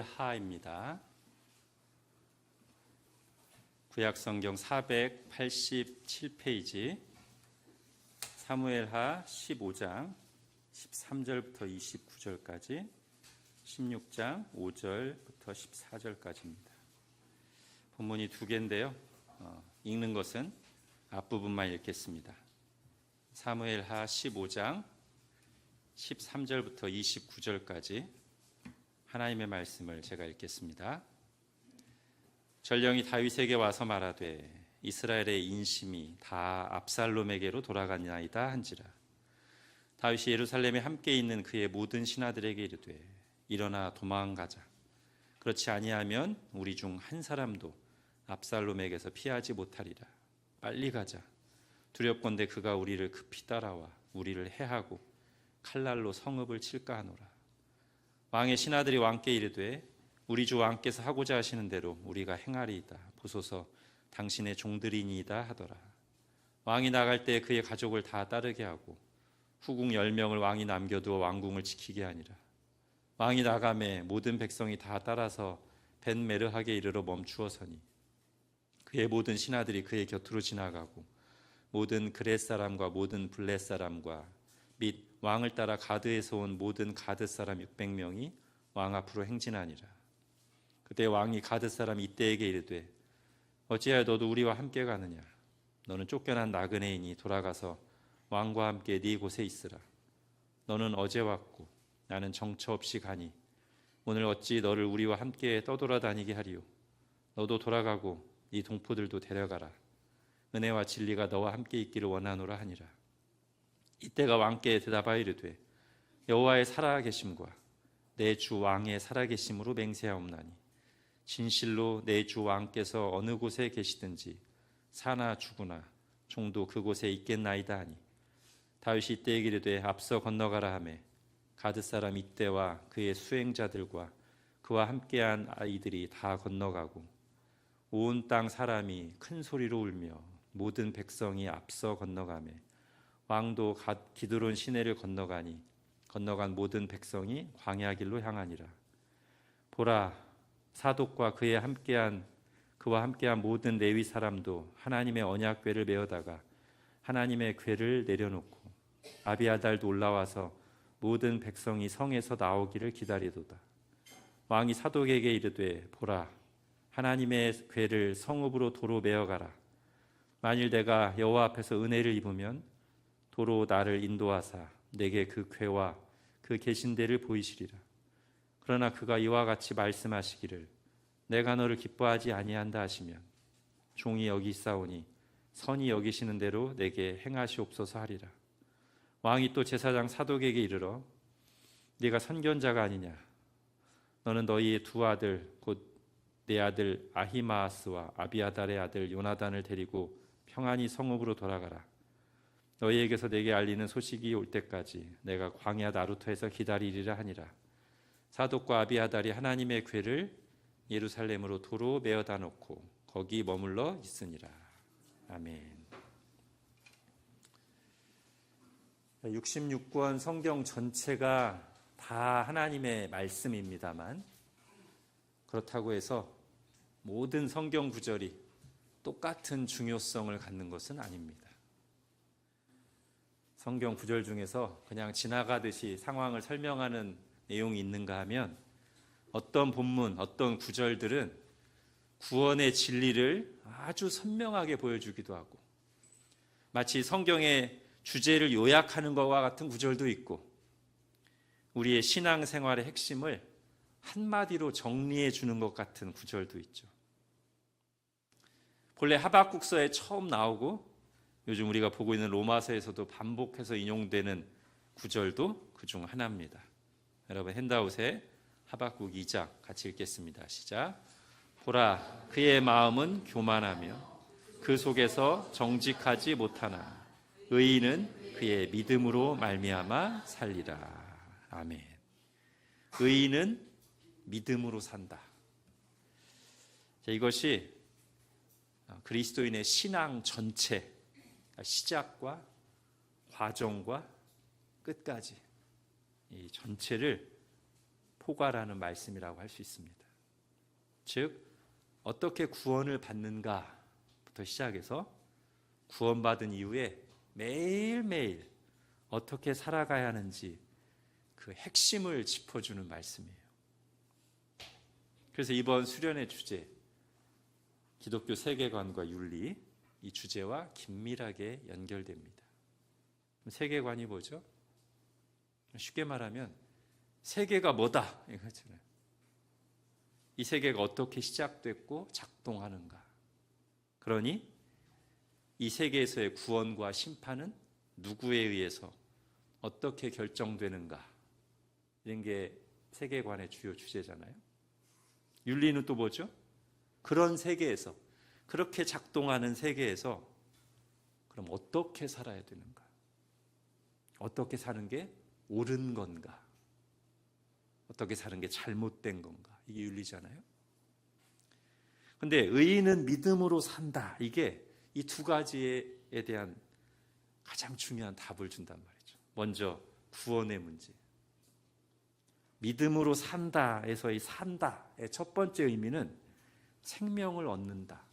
사무엘하입니다. 구약성경 487페이지 사무엘하 15장 13절부터 29절까지 16장 5절부터 14절까지입니다. 본문이 두 개인데요. 읽는 것은 앞부분만 읽겠습니다. 사무엘하 15장 13절부터 29절까지 하나님의 말씀을 제가 읽겠습니다. 전령이 다윗에게 와서 말하되 이스라엘의 인심이 다 압살롬에게로 돌아가나이다 한지라. 다윗이 예루살렘에 함께 있는 그의 모든 신하들에게 이르되 일어나 도망가자. 그렇지 아니하면 우리 중 한 사람도 압살롬에게서 피하지 못하리라. 빨리 가자. 두렵건대 그가 우리를 급히 따라와 우리를 해하고 칼날로 성읍을 칠까 하노라. 왕의 신하들이 왕께 이르되 우리 주 왕께서 하고자 하시는 대로 우리가 행하리이다. 보소서 당신의 종들이니이다 하더라. 왕이 나갈 때 그의 가족을 다 따르게 하고 후궁 10명을 왕이 남겨두어 왕궁을 지키게 하니라. 왕이 나가매 모든 백성이 다 따라서 벤메르하게 이르러 멈추어서니 그의 모든 신하들이 그의 곁으로 지나가고 모든 그렛 사람과 모든 블렛 사람과 및 왕을 따라 가드에서 온 모든 가드 사람 600명이 왕 앞으로 행진하니라. 그때 왕이 가드 사람 이때에게 이르되 어찌하여 너도 우리와 함께 가느냐. 너는 쫓겨난 나그네이니 돌아가서 왕과 함께 네 곳에 있으라. 너는 어제 왔고 나는 정처 없이 가니 오늘 어찌 너를 우리와 함께 떠돌아다니게 하리요. 너도 돌아가고 네 동포들도 데려가라. 은혜와 진리가 너와 함께 있기를 원하노라 하니라. 이때가 왕께 대답하여 이르되 여호와의 살아계심과 내 주 왕의 살아계심으로 맹세하옵나니 진실로 내 주 왕께서 어느 곳에 계시든지 사나 죽으나 종도 그곳에 있겠나이다 하니 다윗이 이때에게 이르되 앞서 건너가라 하매 가드 사람 이때와 그의 수행자들과 그와 함께한 아이들이 다 건너가고 온 땅 사람이 큰 소리로 울며 모든 백성이 앞서 건너가매 왕도 기드론 시내를 건너간 모든 백성이 광야 길로 향하니라. 보라, 사독과 그와 함께한 모든 레위 사람도 하나님의 언약궤를 메어다가 하나님의 궤를 내려놓고 아비아달도 올라와서 모든 백성이 성에서 나오기를 기다리도다. 왕이 사독에게 이르되 보라, 하나님의 궤를 성읍으로 도로 메어가라. 만일 내가 여호와 앞에서 은혜를 입으면 도로 나를 인도하사 내게 그 궤와 그 계신 데를 보이시리라. 그러나 그가 이와 같이 말씀하시기를 내가 너를 기뻐하지 아니한다 하시면 종이 여기 있사오니 선이 여기시는 대로 내게 행하시옵소서 하리라. 왕이 또 제사장 사독에게 이르러 네가 선견자가 아니냐. 너는 너희의 두 아들 곧 내 아들 아히마아스와 아비아달의 아들 요나단을 데리고 평안히 성읍으로 돌아가라. 너희에게서 내게 알리는 소식이 올 때까지 내가 광야 나루터에서 기다리리라 하니라. 사독과 아비아달이 하나님의 궤를 예루살렘으로 도로 메어다 놓고 거기 머물러 있으니라. 아멘. 66권 성경 전체가 다 하나님의 말씀입니다만 그렇다고 해서 모든 성경 구절이 똑같은 중요성을 갖는 것은 아닙니다. 성경 구절 중에서 그냥 지나가듯이 상황을 설명하는 내용이 있는가 하면 어떤 본문, 어떤 구절들은 구원의 진리를 아주 선명하게 보여주기도 하고 마치 성경의 주제를 요약하는 것과 같은 구절도 있고 우리의 신앙생활의 핵심을 한마디로 정리해 주는 것 같은 구절도 있죠. 본래 하박국서에 처음 나오고 요즘 우리가 보고 있는 로마서에서도 반복해서 인용되는 구절도 그중 하나입니다. 여러분 핸드아웃에 하박국 2장 같이 읽겠습니다. 시작. 보라, 그의 마음은 교만하며 그 속에서 정직하지 못하나 의인은 그의 믿음으로 말미암아 살리라. 아멘. 의인은 믿음으로 산다. 이것이 그리스도인의 신앙 전체, 시작과 과정과 끝까지 이 전체를 포괄하는 말씀이라고 할 수 있습니다. 즉 어떻게 구원을 받는가부터 시작해서 구원받은 이후에 매일매일 어떻게 살아가야 하는지 그 핵심을 짚어주는 말씀이에요. 그래서 이번 수련의 주제, 기독교 세계관과 윤리, 이 주제와 긴밀하게 연결됩니다. 세계관이 뭐죠? 쉽게 말하면 세계가 뭐다 이거잖아요. 이 세계가 어떻게 시작됐고 작동하는가. 그러니 이 세계에서의 구원과 심판은 누구에 의해서 어떻게 결정되는가. 이런 게 세계관의 주요 주제잖아요. 윤리는 또 뭐죠? 그런 세계에서, 그렇게 작동하는 세계에서 그럼 어떻게 살아야 되는가? 어떻게 사는 게 옳은 건가? 어떻게 사는 게 잘못된 건가? 이게 윤리잖아요. 근데 의인은 믿음으로 산다. 이게 이 두 가지에 대한 가장 중요한 답을 준단 말이죠. 먼저 구원의 문제. 믿음으로 산다에서의 산다의 첫 번째 의미는 생명을 얻는다,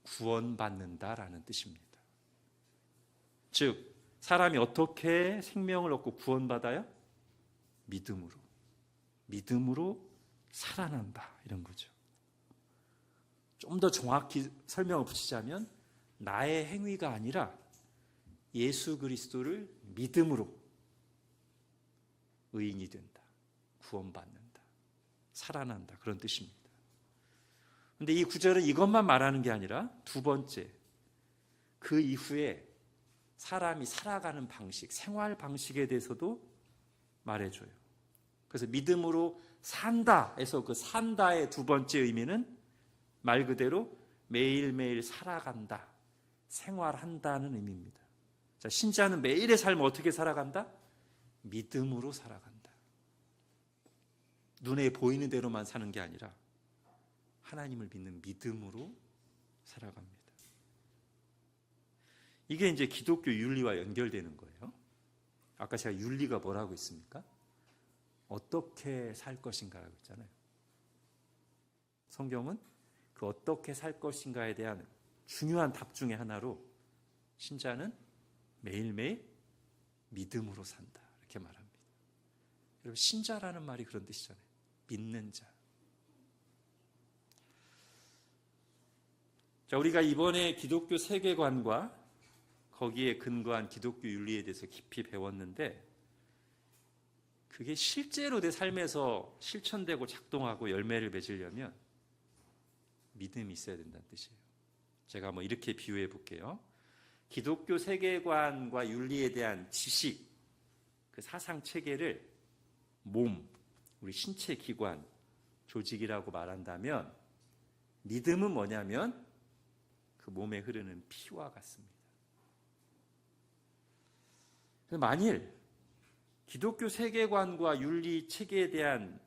구원받는다라는 뜻입니다. 즉 사람이 어떻게 생명을 얻고 구원받아요? 믿음으로 살아난다 이런 거죠. 좀 더 정확히 설명을 붙이자면 나의 행위가 아니라 예수 그리스도를 믿음으로 의인이 된다, 구원받는다, 살아난다 그런 뜻입니다. 그런데 이 구절은 이것만 말하는 게 아니라 두 번째, 그 이후에 사람이 살아가는 방식, 생활 방식에 대해서도 말해줘요. 그래서 믿음으로 산다에서 그 산다의 두 번째 의미는 말 그대로 매일매일 살아간다, 생활한다는 의미입니다. 자, 신자는 매일의 삶을 어떻게 살아간다? 믿음으로 살아간다. 눈에 보이는 대로만 사는 게 아니라 하나님을 믿는 믿음으로 살아갑니다. 이게 이제 기독교 윤리와 연결되는 거예요. 아까 제가 윤리가 뭐라고 했습니까? 어떻게 살 것인가라고 했잖아요. 성경은 그 어떻게 살 것인가에 대한 중요한 답 중에 하나로 신자는 매일매일 믿음으로 산다 이렇게 말합니다. 여러분 신자라는 말이 그런 뜻이잖아요. 믿는 자. 자, 우리가 이번에 기독교 세계관과 거기에 근거한 기독교 윤리에 대해서 깊이 배웠는데 그게 실제로 내 삶에서 실천되고 작동하고 열매를 맺으려면 믿음이 있어야 된다는 뜻이에요. 제가 이렇게 비유해 볼게요. 기독교 세계관과 윤리에 대한 지식, 그 사상 체계를 몸, 우리 신체 기관, 조직이라고 말한다면 믿음은 뭐냐면 그 몸에 흐르는 피와 같습니다. 만일 기독교 세계관과 윤리 체계에 대한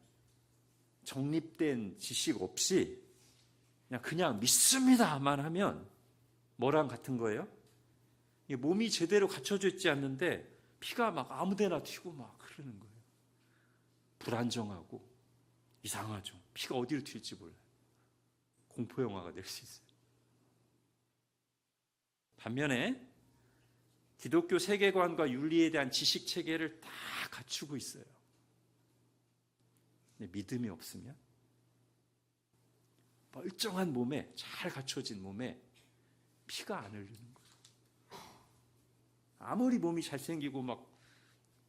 정립된 지식 없이 그냥 믿습니다만 하면 뭐랑 같은 거예요? 몸이 제대로 갖춰져 있지 않는데 피가 막 아무데나 튀고 막 흐르는 거예요. 불안정하고 이상하죠. 피가 어디로 튈지 몰라요. 공포영화가 될 수 있어요. 반면에 기독교 세계관과 윤리에 대한 지식 체계를 다 갖추고 있어요. 근데 믿음이 없으면 멀쩡한 몸에, 잘 갖춰진 몸에 피가 안 흐르는 거예요. 아무리 몸이 잘생기고 막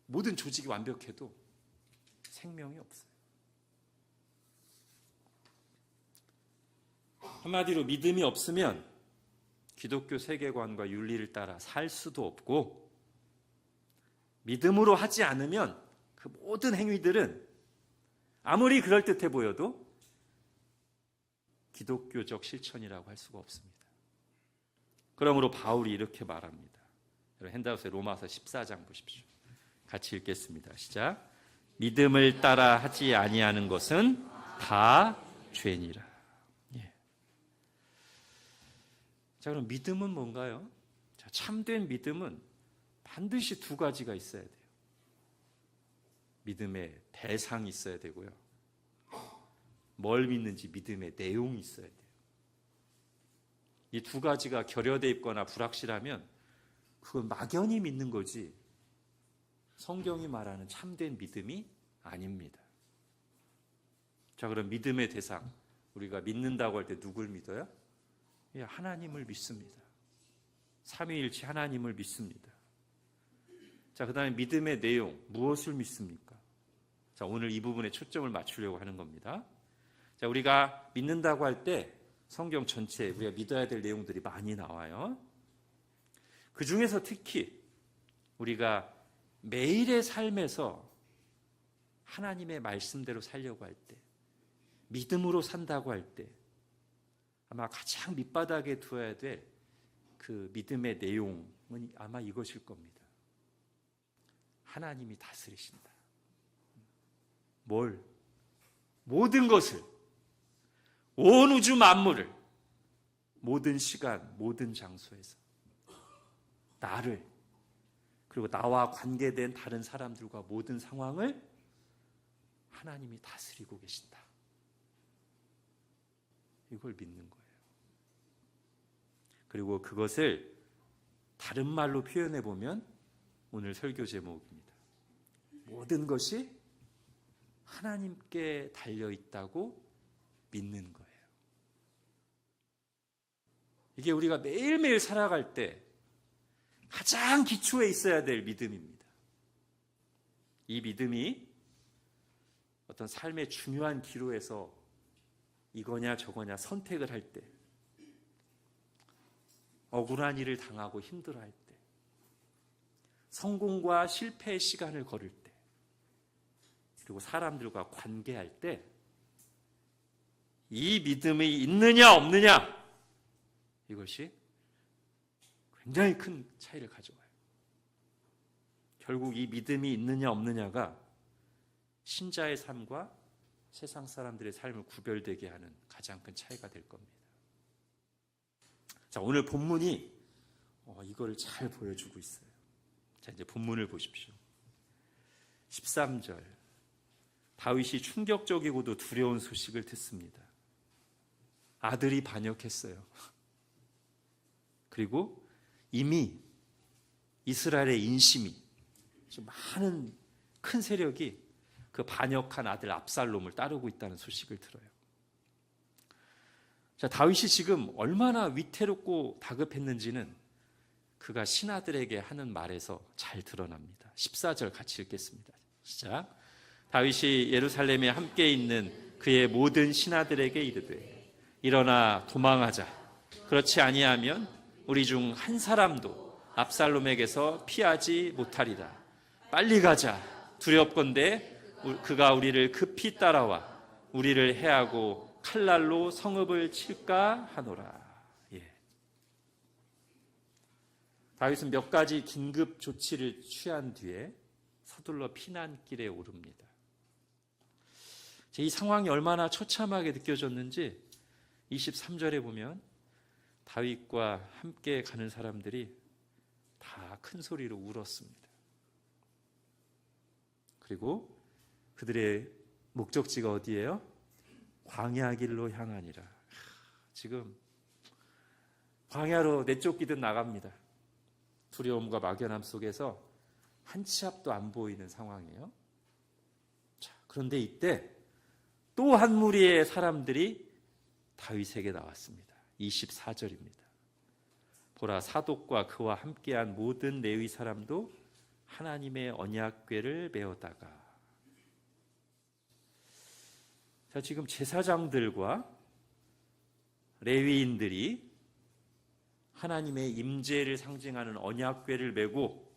모든 조직이 완벽해도 생명이 없어요. 한마디로 믿음이 없으면 기독교 세계관과 윤리를 따라 살 수도 없고 믿음으로 하지 않으면 그 모든 행위들은 아무리 그럴듯해 보여도 기독교적 실천이라고 할 수가 없습니다. 그러므로 바울이 이렇게 말합니다. 핸드아웃의 로마서 14장 보십시오. 같이 읽겠습니다. 시작. 믿음을 따라 하지 아니하는 것은 다 죄니라. 예. 자, 그럼 믿음은 뭔가요? 자, 참된 믿음은 반드시 두 가지가 있어야 돼요. 믿음의 대상이 있어야 되고요. 뭘 믿는지 믿음의 내용이 있어야 돼요. 이 두 가지가 결여돼 있거나 불확실하면 그건 막연히 믿는 거지 성경이 말하는 참된 믿음이 아닙니다. 자, 그럼 믿음의 대상, 우리가 믿는다고 할 때 누굴 믿어요? 예, 하나님을 믿습니다. 삼위일체 하나님을 믿습니다. 자, 그 다음에 믿음의 내용, 무엇을 믿습니까? 자, 오늘 이 부분에 초점을 맞추려고 하는 겁니다. 자, 우리가 믿는다고 할 때 성경 전체에 우리가 믿어야 될 내용들이 많이 나와요. 그 중에서 특히 우리가 매일의 삶에서 하나님의 말씀대로 살려고 할 때, 믿음으로 산다고 할 때 아마 가장 밑바닥에 두어야 될 그 믿음의 내용은 아마 이것일 겁니다. 하나님이 다스리신다. 뭘? 모든 것을, 온 우주 만물을, 모든 시간, 모든 장소에서 나를, 그리고 나와 관계된 다른 사람들과 모든 상황을 하나님이 다스리고 계신다. 이걸 믿는 거예요. 그리고 그것을 다른 말로 표현해 보면 오늘 설교 제목입니다. 모든 것이 하나님께 달려 있다고 믿는 거예요. 이게 우리가 매일매일 살아갈 때 가장 기초에 있어야 될 믿음입니다. 이 믿음이 어떤 삶의 중요한 기로에서 이거냐 저거냐 선택을 할 때, 억울한 일을 당하고 힘들어할 때, 성공과 실패의 시간을 걸을 때, 그리고 사람들과 관계할 때 이 믿음이 있느냐 없느냐, 이것이 굉장히 큰 차이를 가져와요. 결국 이 믿음이 있느냐 없느냐가 신자의 삶과 세상 사람들의 삶을 구별되게 하는 가장 큰 차이가 될 겁니다. 자, 오늘 본문이 이걸 잘 보여주고 있어요. 자, 이제 본문을 보십시오. 13절. 다윗이 충격적이고도 두려운 소식을 듣습니다. 아들이 반역했어요. 그리고 이미 이스라엘의 인심이, 많은 큰 세력이 그 반역한 아들 압살롬을 따르고 있다는 소식을 들어요. 자, 다윗이 지금 얼마나 위태롭고 다급했는지는 그가 신하들에게 하는 말에서 잘 드러납니다. 14절 같이 읽겠습니다. 시작. 다윗이 예루살렘에 함께 있는 그의 모든 신하들에게 이르되 일어나 도망하자. 그렇지 아니하면 우리 중 한 사람도 압살롬에게서 피하지 못하리라. 빨리 가자. 두렵건대 그가 우리를 급히 따라와 우리를 해하고 칼날로 성읍을 칠까 하노라. 예. 다윗은 몇 가지 긴급 조치를 취한 뒤에 서둘러 피난길에 오릅니다. 이 상황이 얼마나 처참하게 느껴졌는지 23절에 보면 다윗과 함께 가는 사람들이 다 큰 소리로 울었습니다. 그리고 그들의 목적지가 어디예요? 광야 길로 향하니라. 지금 광야로 내쫓기듯 나갑니다. 두려움과 막연함 속에서 한 치 앞도 안 보이는 상황이에요. 자, 그런데 이때 또 한 무리의 사람들이 다윗에게 나왔습니다. 24절입니다. 보라, 사독과 그와 함께한 모든 레위 사람도 하나님의 언약궤를 메어다가. 자, 지금 제사장들과 레위인들이 하나님의 임재를 상징하는 언약궤를 메고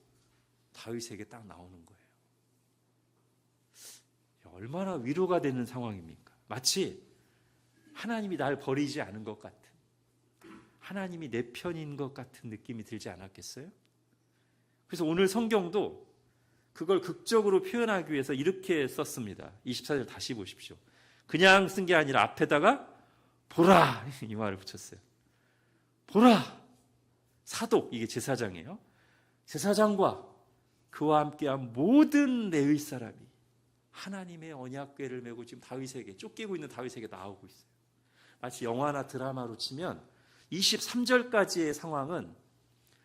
다윗에게 딱 나오는 거예요. 얼마나 위로가 되는 상황입니까? 마치 하나님이 날 버리지 않은 것 같은, 하나님이 내 편인 것 같은 느낌이 들지 않았겠어요? 그래서 오늘 성경도 그걸 극적으로 표현하기 위해서 이렇게 썼습니다. 24절 다시 보십시오. 그냥 쓴 게 아니라 앞에다가 보라, 이 말을 붙였어요. 보라, 사독, 이게 제사장이에요. 제사장과 그와 함께한 모든 레위 사람이 하나님의 언약궤를 메고 지금 다윗에게 쫓기고 있는 다윗에게 나오고 있어요. 마치 영화나 드라마로 치면 23절까지의 상황은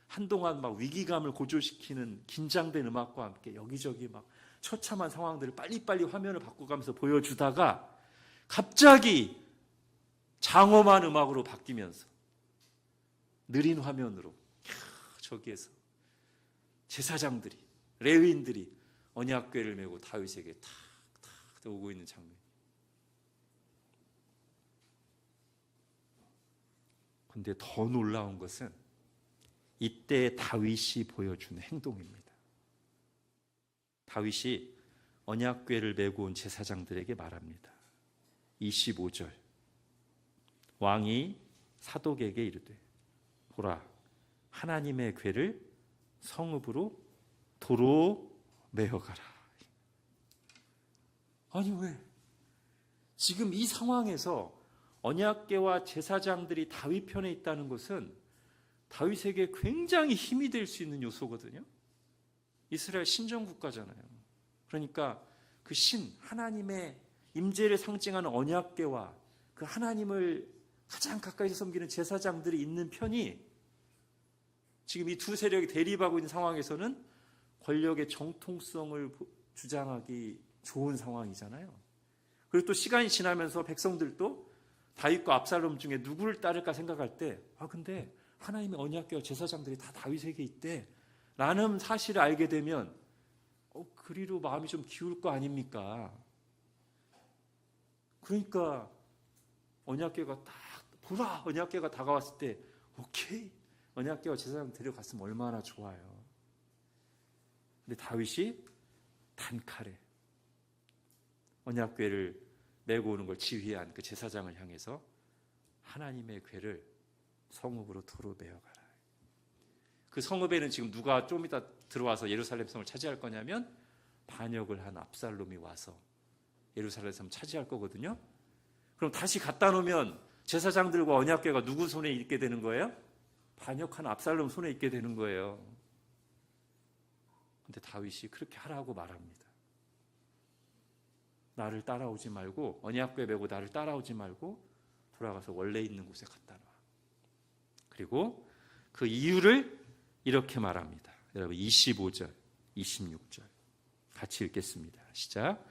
한동안 막 위기감을 고조시키는 긴장된 음악과 함께 여기저기 막 처참한 상황들을 빨리빨리 화면을 바꿔가면서 보여주다가 갑자기 장엄한 음악으로 바뀌면서 느린 화면으로 저기에서 제사장들이 레위인들이 언약궤를 메고 다윗에게 탁탁 오고 있는 장면. 그런데 더 놀라운 것은 이때 다윗이 보여준 행동입니다. 다윗이 언약궤를 메고 온 제사장들에게 말합니다. 25절 왕이 사독에게 이르되 보라 하나님의 궤를 성읍으로 도로 메어가라. 아니 왜? 지금 이 상황에서 언약궤와 제사장들이 다윗 편에 있다는 것은 다윗에게 굉장히 힘이 될 수 있는 요소거든요. 이스라엘 신정국가잖아요. 그러니까 그 하나님의 임재를 상징하는 언약궤와 그 하나님을 가장 가까이서 섬기는 제사장들이 있는 편이 지금 이 두 세력이 대립하고 있는 상황에서는 권력의 정통성을 주장하기 좋은 상황이잖아요. 그리고 또 시간이 지나면서 백성들도 다윗과 압살롬 중에 누구를 따를까 생각할 때 근데 하나님의 언약궤와 제사장들이 다 다윗에게 있대 라는 사실을 알게 되면 그리로 마음이 좀 기울 거 아닙니까? 그러니까 언약궤가 딱 보라 언약궤가 다가왔을 때 오케이 언약궤와 제사장 데려갔으면 얼마나 좋아요. 근데 다윗이 단칼에 언약궤를 메고 오는 걸 지휘한 그 제사장을 향해서 하나님의 궤를 성읍으로 도로 메어가라. 그 성읍에는 지금 누가 좀 이따 들어와서 예루살렘 성을 차지할 거냐면 반역을 한 압살롬이 와서 예루살렘 성 차지할 거거든요. 그럼 다시 갖다 놓으면 제사장들과 언약궤가 누구 손에 있게 되는 거예요? 반역한 압살롬 손에 있게 되는 거예요. 근데 다윗이 그렇게 하라고 말합니다. 나를 따라오지 말고 언약궤 메고 나를 따라오지 말고 돌아가서 원래 있는 곳에 갖다 놔. 그리고 그 이유를 이렇게 말합니다. 여러분 25절, 26절 같이 읽겠습니다. 시작.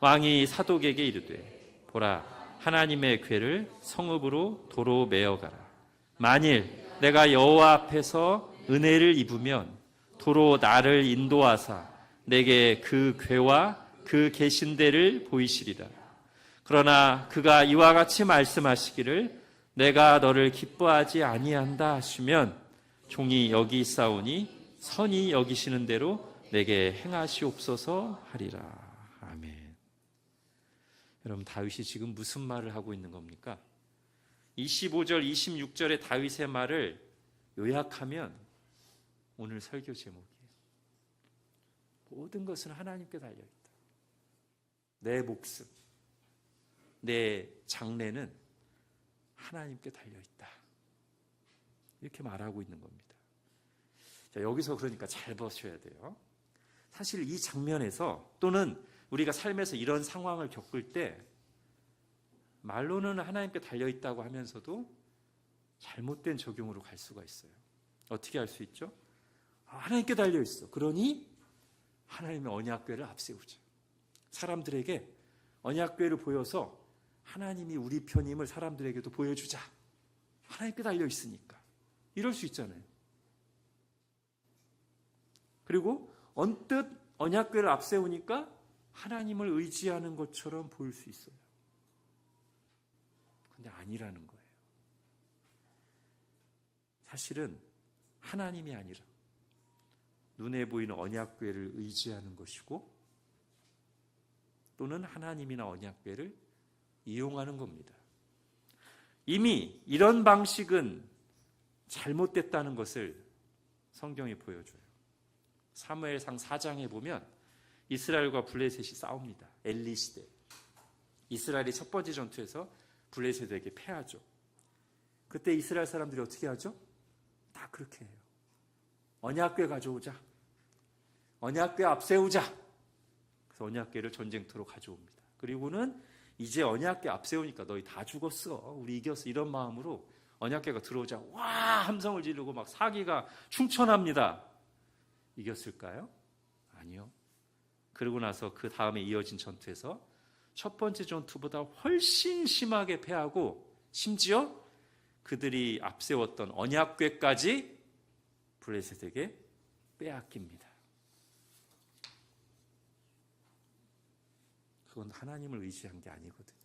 왕이 사독에게 이르되 보라 하나님의 궤를 성읍으로 도로 메어가라. 만일 내가 여호와 앞에서 은혜를 입으면 도로 나를 인도하사 내게 그 궤와 그 계신 데를 보이시리라. 그러나 그가 이와 같이 말씀하시기를 내가 너를 기뻐하지 아니한다 하시면 종이 여기 있사오니 선히 여기시는 대로 내게 행하시옵소서 하리라. 아멘. 여러분 다윗이 지금 무슨 말을 하고 있는 겁니까? 25절 26절의 다윗의 말을 요약하면 오늘 설교 제목이에요. 모든 것은 하나님께 달려있다. 내 목숨, 내 장래는 하나님께 달려있다. 이렇게 말하고 있는 겁니다. 자, 여기서 그러니까 잘 보셔야 돼요. 사실 이 장면에서 또는 우리가 삶에서 이런 상황을 겪을 때 말로는 하나님께 달려있다고 하면서도 잘못된 적용으로 갈 수가 있어요. 어떻게 할 수 있죠? 하나님께 달려있어. 그러니 하나님의 언약궤를 앞세우자. 사람들에게 언약궤를 보여서 하나님이 우리 편임을 사람들에게도 보여주자. 하나님께 달려있으니까. 이럴 수 있잖아요. 그리고 언뜻 언약궤를 앞세우니까 하나님을 의지하는 것처럼 보일 수 있어요. 근데 아니라는 거예요. 사실은 하나님이 아니라 눈에 보이는 언약궤를 의지하는 것이고 또는 하나님이나 언약궤를 이용하는 겁니다. 이미 이런 방식은 잘못됐다는 것을 성경이 보여줘요. 사무엘상 4장에 보면 이스라엘과 블레셋이 싸웁니다. 엘리 시대. 이스라엘이 첫 번째 전투에서 블레셋에게 패하죠. 그때 이스라엘 사람들이 어떻게 하죠? 다 그렇게 해요. 언약궤 가져오자. 언약궤 앞세우자. 그래서 언약궤를 전쟁터로 가져옵니다. 그리고는 이제 언약궤 앞세우니까 너희 다 죽었어, 우리 이겼어, 이런 마음으로 언약궤가 들어오자 와 함성을 지르고 막 사기가 충천합니다. 이겼을까요? 아니요. 그러고 나서 그 다음에 이어진 전투에서 첫 번째 전투보다 훨씬 심하게 패하고 심지어 그들이 앞세웠던 언약궤까지 블레셋에게 빼앗깁니다. 그건 하나님을 의지한 게 아니거든요.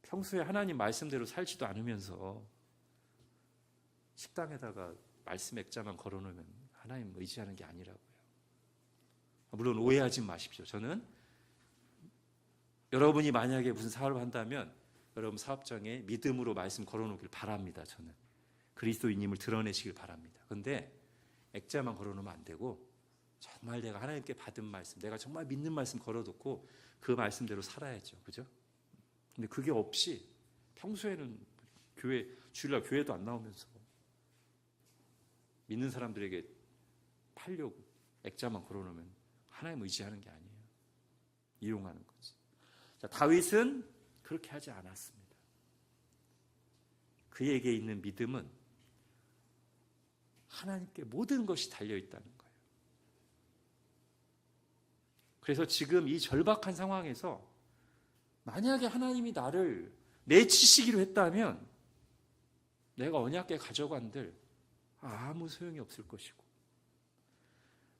평소에 하나님 말씀대로 살지도 않으면서 식당에다가 말씀 액자만 걸어놓으면 하나님 의지하는 게 아니라고요. 물론 오해하지 마십시오. 저는 여러분이 만약에 무슨 사업을 한다면 여러분 사업장에 믿음으로 말씀 걸어놓길 바랍니다. 저는 그리스도인임을 드러내시길 바랍니다. 그런데 액자만 걸어놓으면 안 되고 정말 내가 하나님께 받은 말씀, 내가 정말 믿는 말씀 걸어놓고 그 말씀대로 살아야죠. 그죠? 근데 그게 없이 평소에는 교회, 주일날 교회도 안 나오면서 믿는 사람들에게 팔려고 액자만 걸어놓으면 하나님 의지하는 게 아니에요. 이용하는 거지. 자, 다윗은 그렇게 하지 않았습니다. 그에게 있는 믿음은 하나님께 모든 것이 달려있다는 거예요. 그래서 지금 이 절박한 상황에서 만약에 하나님이 나를 내치시기로 했다면 내가 언약궤 가져간들 아무 소용이 없을 것이고,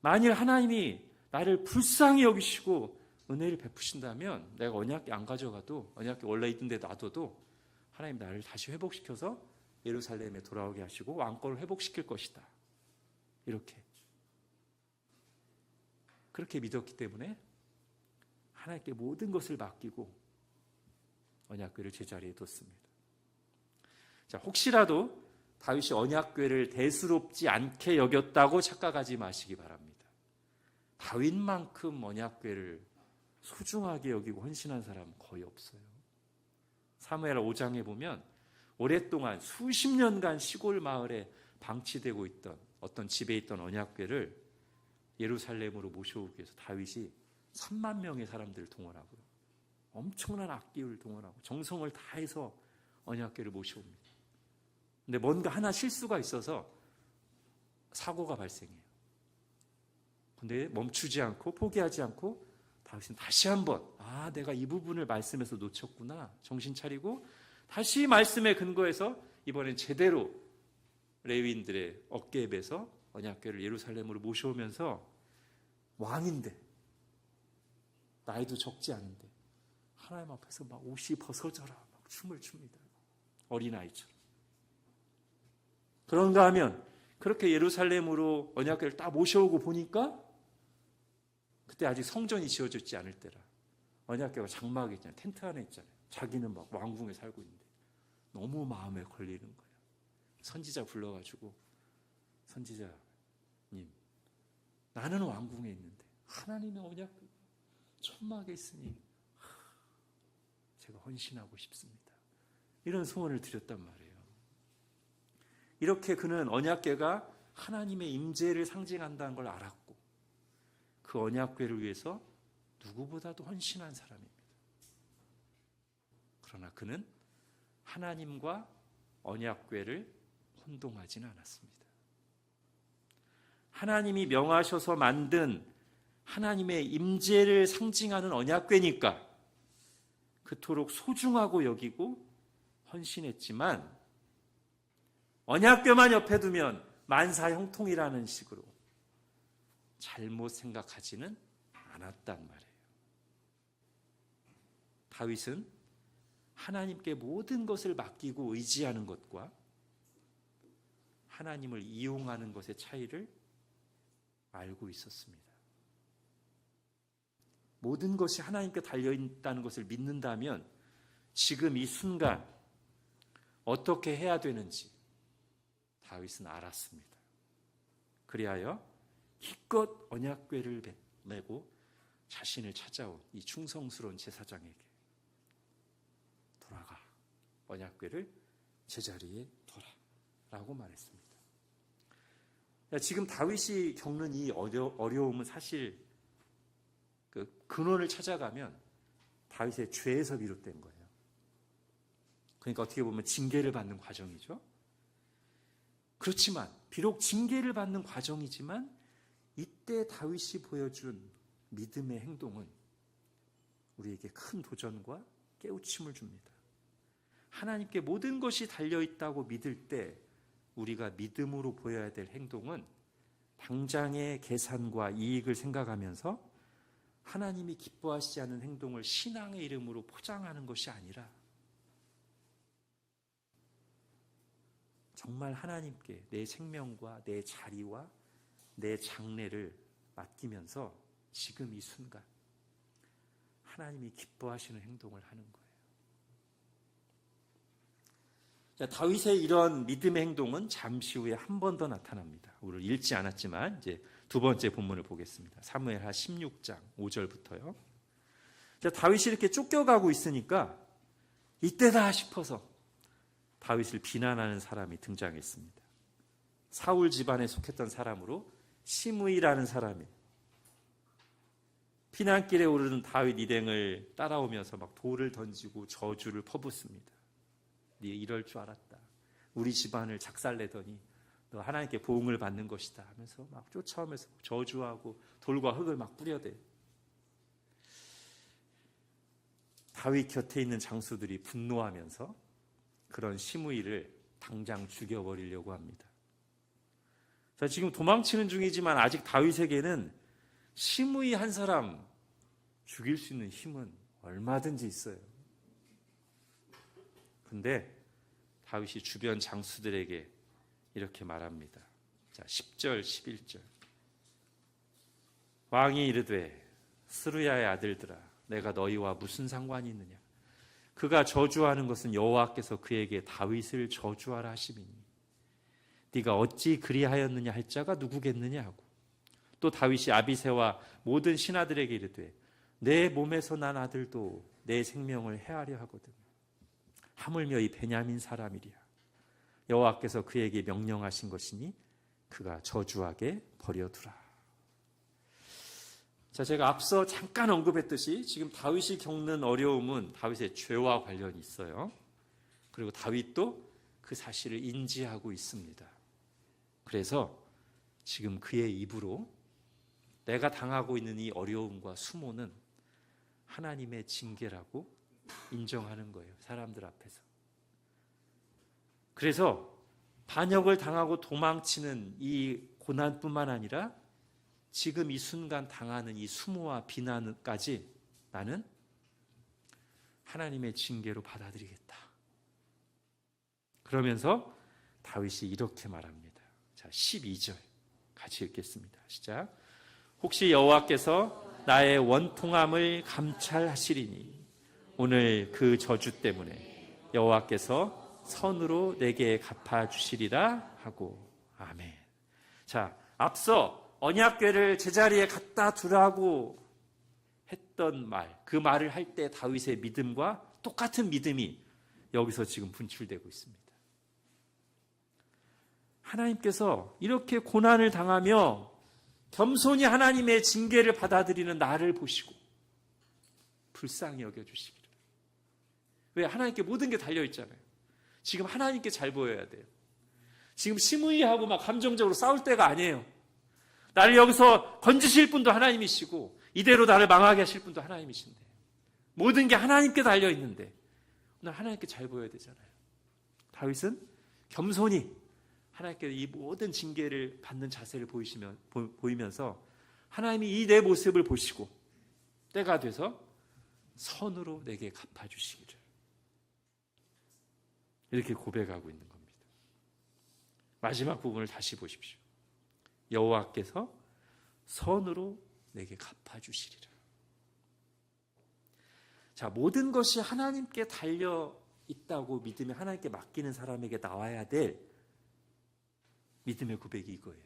만일 하나님이 나를 불쌍히 여기시고 은혜를 베푸신다면 내가 언약궤 안 가져가도, 언약궤 원래 있던 데 놔둬도 하나님 나를 다시 회복시켜서 예루살렘에 돌아오게 하시고 왕권을 회복시킬 것이다. 그렇게 믿었기 때문에 하나님께 모든 것을 맡기고 언약궤를 제자리에 뒀습니다. 자, 혹시라도 다윗이 언약궤를 대수롭지 않게 여겼다고 착각하지 마시기 바랍니다. 다윗만큼 언약궤를 소중하게 여기고 헌신한 사람은 거의 없어요. 사무엘 5장에 보면 오랫동안 수십 년간 시골 마을에 방치되고 있던 어떤 집에 있던 언약궤를 예루살렘으로 모셔오기 위해서 다윗이 3만 명의 사람들을 동원하고요, 엄청난 악기를 동원하고 정성을 다해서 언약궤를 모셔옵니다. 근데 뭔가 하나 실수가 있어서 사고가 발생해요. 근데 멈추지 않고 포기하지 않고 다윗은 다시 한번 내가 이 부분을 말씀에서 놓쳤구나 정신 차리고 다시 말씀에 근거해서 이번엔 제대로 레위인들의 어깨에 베서 언약궤를 예루살렘으로 모셔오면서 왕인데 나이도 적지 않은데 하나님 앞에서 막 옷이 벗어져라 막 춤을 춥니다. 어린아이처럼. 그런가 하면 그렇게 예루살렘으로 언약궤를 딱 모셔오고 보니까 그때 아직 성전이 지어졌지 않을 때라 언약궤가 장막에 있잖아요. 텐트 안에 있잖아요. 자기는 막 왕궁에 살고 있는데 너무 마음에 걸리는 거예요. 선지자 불러가지고 선지자님, 나는 왕궁에 있는데 하나님의 언약궤가 천막에 있으니 제가 헌신하고 싶습니다. 이런 소원을 드렸단 말이에요. 이렇게 그는 언약궤가 하나님의 임재를 상징한다는 걸 알았고 그 언약궤를 위해서 누구보다도 헌신한 사람입니다. 그러나 그는 하나님과 언약궤를 혼동하지는 않았습니다. 하나님이 명하셔서 만든 하나님의 임재를 상징하는 언약궤니까 그토록 소중하고 여기고 헌신했지만 언약궤만 옆에 두면 만사형통이라는 식으로 잘못 생각하지는 않았단 말이에요. 다윗은 하나님께 모든 것을 맡기고 의지하는 것과 하나님을 이용하는 것의 차이를 알고 있었습니다. 모든 것이 하나님께 달려있다는 것을 믿는다면 지금 이 순간 어떻게 해야 되는지 다윗은 알았습니다. 그리하여 기껏 언약궤를 메고 자신을 찾아온 이 충성스러운 제사장에게 돌아가 언약궤를 제자리에 둬라 라고 말했습니다. 지금 다윗이 겪는 이 어려움은 사실 근원을 찾아가면 다윗의 죄에서 비롯된 거예요. 그러니까 어떻게 보면 징계를 받는 과정이죠. 그렇지만 비록 징계를 받는 과정이지만 이때 다윗이 보여준 믿음의 행동은 우리에게 큰 도전과 깨우침을 줍니다. 하나님께 모든 것이 달려있다고 믿을 때 우리가 믿음으로 보여야 될 행동은 당장의 계산과 이익을 생각하면서 하나님이 기뻐하시지 않은 행동을 신앙의 이름으로 포장하는 것이 아니라 정말 하나님께 내 생명과 내 자리와 내 장래를 맡기면서 지금 이 순간 하나님이 기뻐하시는 행동을 하는 거예요. 자, 다윗의 이런 믿음의 행동은 잠시 후에 한 번 더 나타납니다. 우리를 읽지 않았지만 이제 두 번째 본문을 보겠습니다. 사무엘하 16장 5절부터요. 자, 다윗이 이렇게 쫓겨가고 있으니까 이때다 싶어서 다윗을 비난하는 사람이 등장했습니다. 사울 집안에 속했던 사람으로 시므이라는 사람이 피난길에 오르는 다윗 일행을 따라오면서 막 돌을 던지고 저주를 퍼붓습니다. 네 이럴 줄 알았다. 우리 집안을 작살내더니 너 하나님께 보응을 받는 것이다 하면서 막 쫓아오면서 저주하고 돌과 흙을 막 뿌려대요. 다윗 곁에 있는 장수들이 분노하면서 그런 시므이를 당장 죽여버리려고 합니다. 자, 지금 도망치는 중이지만 아직 다윗에게는 시므이 한 사람 죽일 수 있는 힘은 얼마든지 있어요. 근데 다윗이 주변 장수들에게 이렇게 말합니다. 자, 10절, 11절. 왕이 이르되 스루야의 아들들아 내가 너희와 무슨 상관이 있느냐? 그가 저주하는 것은 여호와께서 그에게 다윗을 저주하라 하심이니 네가 어찌 그리하였느냐 할 자가 누구겠느냐 하고 또 다윗이 아비새와 모든 신하들에게 이르되 내 몸에서 난 아들도 내 생명을 해하려 하거든. 하물며 이 베냐민 사람이랴. 여호와께서 그에게 명령하신 것이니 그가 저주하게 버려두라. 자, 제가 앞서 잠깐 언급했듯이 지금 다윗이 겪는 어려움은 다윗의 죄와 관련이 있어요. 그리고 다윗도 그 사실을 인지하고 있습니다. 그래서 지금 그의 입으로 내가 당하고 있는 이 어려움과 수모는 하나님의 징계라고 인정하는 거예요. 사람들 앞에서. 그래서 반역을 당하고 도망치는 이 고난뿐만 아니라 지금 이 순간 당하는 이 수모와 비난까지 나는 하나님의 징계로 받아들이겠다. 그러면서 다윗이 이렇게 말합니다. 자, 12절 같이 읽겠습니다. 시작. 혹시 여호와께서 나의 원통함을 감찰하시리니 오늘 그 저주 때문에 여호와께서 선으로 내게 갚아주시리라 하고 아멘. 자, 앞서 언약궤를 제자리에 갖다 두라고 했던 말, 그 말을 할 때 다윗의 믿음과 똑같은 믿음이 여기서 지금 분출되고 있습니다. 하나님께서 이렇게 고난을 당하며 겸손히 하나님의 징계를 받아들이는 나를 보시고 불쌍히 여겨주시기를. 왜? 하나님께 모든 게 달려있잖아요. 지금 하나님께 잘 보여야 돼요. 지금 시므이하고 막 감정적으로 싸울 때가 아니에요. 나를 여기서 건지실 분도 하나님이시고 이대로 나를 망하게 하실 분도 하나님이신데 모든 게 하나님께 달려있는데 오늘 하나님께 잘 보여야 되잖아요. 다윗은 겸손히 하나님께 이 모든 징계를 받는 자세를 보이면서 하나님이 이 내 모습을 보시고 때가 돼서 선으로 내게 갚아주시기를 이렇게 고백하고 있는 겁니다. 마지막 부분을 다시 보십시오. 여호와께서 선으로 내게 갚아주시리라. 자, 모든 것이 하나님께 달려 있다고 믿으며 하나님께 맡기는 사람에게 나와야 될 믿음의 고백이 이거예요.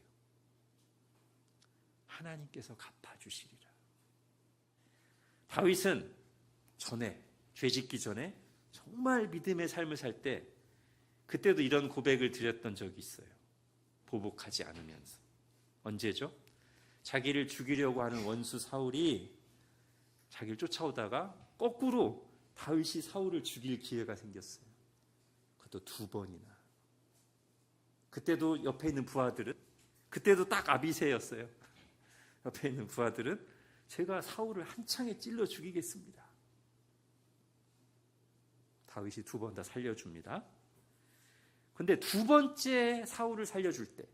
하나님께서 갚아주시리라. 다윗은 전에 죄 짓기 전에 정말 믿음의 삶을 살 때 그때도 이런 고백을 드렸던 적이 있어요. 보복하지 않으면서. 언제죠? 자기를 죽이려고 하는 원수 사울이 자기를 쫓아오다가 거꾸로 다윗이 사울을 죽일 기회가 생겼어요. 그것도 2번이나. 그때도 옆에 있는 부하들은, 그때도 딱 아비새였어요. 옆에 있는 부하들은 제가 사울을 한창에 찔러 죽이겠습니다. 다윗이 2번 다 살려줍니다. 근데 2번째 사울을 살려줄 때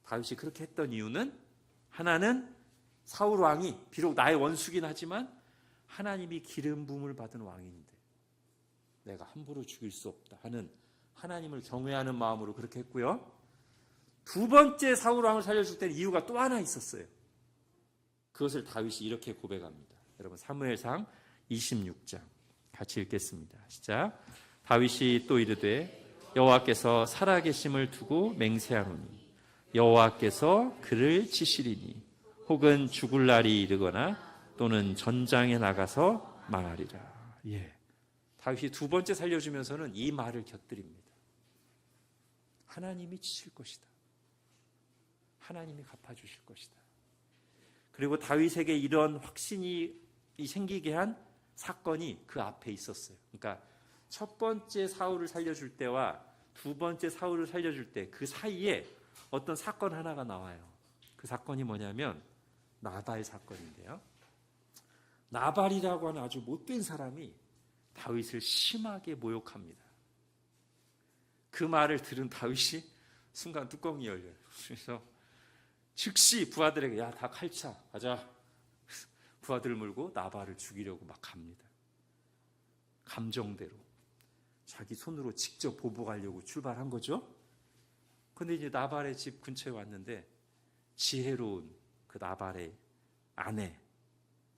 다윗이 그렇게 했던 이유는, 하나는 사울 왕이 비록 나의 원수긴 하지만 하나님이 기름 부음을 받은 왕인데 내가 함부로 죽일 수 없다 하는 하나님을 경외하는 마음으로 그렇게 했고요. 2번째 사울 왕을 살려줄 때는 이유가 또 하나 있었어요. 그것을 다윗이 이렇게 고백합니다. 여러분, 사무엘상 26장 같이 읽겠습니다. 시작. 다윗이 또 이르되 여호와께서 살아계심을 두고 맹세하노니 여호와께서 그를 치시리니 혹은 죽을 날이 이르거나 또는 전장에 나가서 망하리라. 예. 다윗이 2번째 살려주면서는 이 말을 곁들입니다. 하나님이 치실 것이다. 하나님이 갚아주실 것이다. 그리고 다윗에게 이런 확신이 생기게 한 사건이 그 앞에 있었어요. 그러니까 첫 번째 사울을 살려줄 때와 2번째 사울을 살려줄 때 그 사이에 어떤 사건 하나가 나와요. 그 사건이 뭐냐면 나발 사건인데요. 나발이라고 하는 아주 못된 사람이 다윗을 심하게 모욕합니다. 그 말을 들은 다윗이 순간 뚜껑이 열려요. 그래서 즉시 부하들에게 야, 다 칼차 가자. 부하들을 물고 나발을 죽이려고 막 갑니다. 감정대로 자기 손으로 직접 보복하려고 출발한 거죠. 근데 이제 나발의 집 근처에 왔는데 지혜로운 그 나발의 아내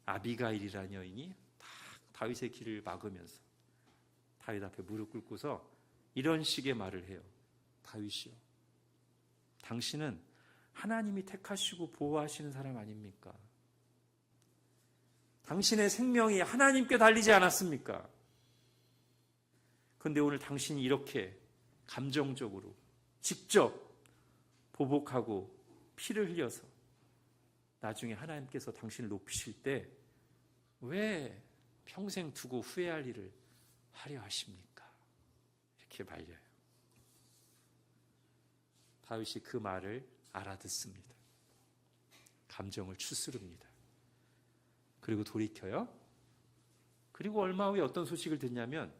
아비가일이라는 여인이 딱 다윗의 길을 막으면서 다윗 앞에 무릎 꿇고서 이런 식의 말을 해요. 다윗이요, 당신은 하나님이 택하시고 보호하시는 사람 아닙니까? 당신의 생명이 하나님께 달리지 않았습니까? 그런데 오늘 당신이 이렇게 감정적으로 직접 보복하고 피를 흘려서 나중에 하나님께서 당신을 높이실 때 왜 평생 두고 후회할 일을 하려 하십니까? 이렇게 말려요. 다윗이 그 말을 알아듣습니다. 감정을 추스릅니다. 그리고 돌이켜요. 그리고 얼마 후에 어떤 소식을 듣냐면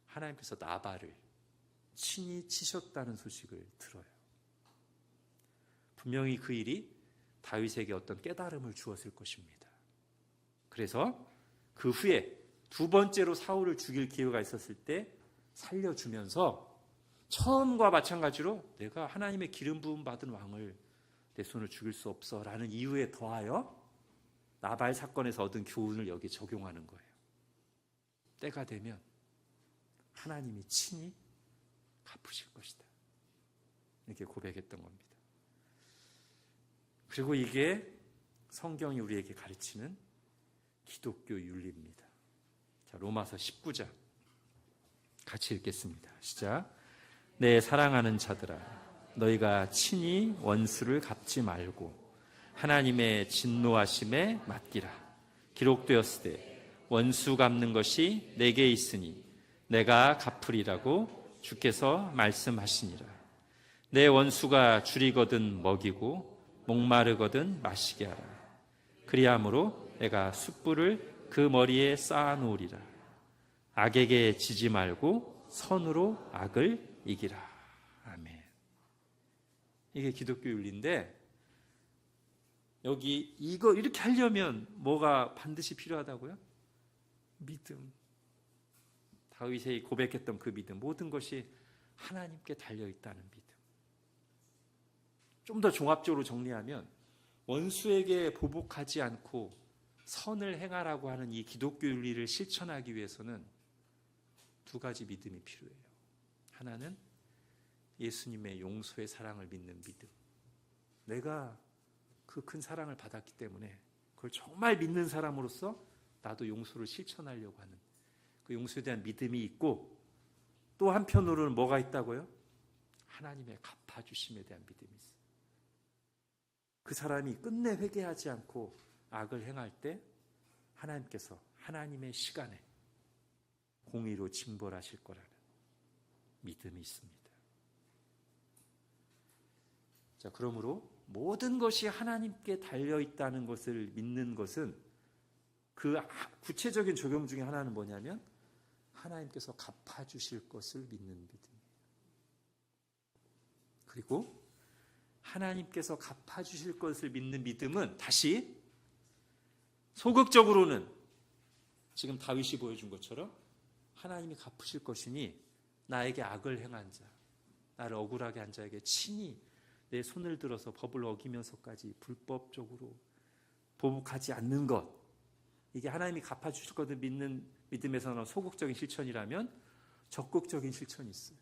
하나님께서 나발을 친히 치셨다는 소식을 들어요. 분명히 그 일이 다윗에게 어떤 깨달음을 주었을 것입니다. 그래서 그 후에 2번째로 사울을 죽일 기회가 있었을 때 살려주면서 처음과 마찬가지로 내가 하나님의 기름 부음 받은 왕을 내 손을 죽일 수 없어 라는 이유에 더하여 나발 사건에서 얻은 교훈을 여기에 적용하는 거예요. 때가 되면 하나님이 친히 갚으실 것이다. 이렇게 고백했던 겁니다. 그리고 이게 성경이 우리에게 가르치는 기독교 윤리입니다. 자, 로마서 19장 같이 읽겠습니다. 시작. 내 사랑하는 자들아, 너희가 친히 원수를 갚지 말고 하나님의 진노하심에 맡기라. 기록되었으되 원수 갚는 것이 내게 있으니 내가 갚으리라고 주께서 말씀하시니라. 내 원수가 줄이거든 먹이고 목마르거든 마시게 하라. 그리함으로 내가 숯불을 그 머리에 쌓아놓으리라. 악에게 지지 말고 선으로 악을 이기라. 아멘. 이게 기독교 윤리인데, 여기 이거 이렇게 하려면 뭐가 반드시 필요하다고요? 믿음. 다윗이 고백했던 그 믿음, 모든 것이 하나님께 달려있다는 믿음. 좀 더 종합적으로 정리하면 원수에게 보복하지 않고 선을 행하라고 하는 이 기독교 윤리를 실천하기 위해서는 2가지 믿음이 필요해요. 하나는 예수님의 용서의 사랑을 믿는 믿음. 내가 그 큰 사랑을 받았기 때문에 그걸 정말 믿는 사람으로서 나도 용서를 실천하려고 하는 그 용서에 대한 믿음이 있고, 또 한편으로는 뭐가 있다고요? 하나님의 갚아주심에 대한 믿음이 있어요. 그 사람이 끝내 회개하지 않고 악을 행할 때 하나님께서 하나님의 시간에 공의로 징벌하실 거라는 믿음이 있습니다. 자, 그러므로 모든 것이 하나님께 달려있다는 것을 믿는 것은 그 구체적인 적용 중에 하나는 뭐냐면 하나님께서 갚아주실 것을 믿는 믿음이에요. 그리고 하나님께서 갚아주실 것을 믿는 믿음은 다시 소극적으로는 지금 다윗이 보여준 것처럼 하나님이 갚으실 것이니 나에게 악을 행한 자, 나를 억울하게 한 자에게 친히 내 손을 들어서 법을 어기면서까지 불법적으로 보복하지 않는 것, 이게 하나님이 갚아주실 것을 믿는 믿음에서는 소극적인 실천이라면 적극적인 실천이 있어요.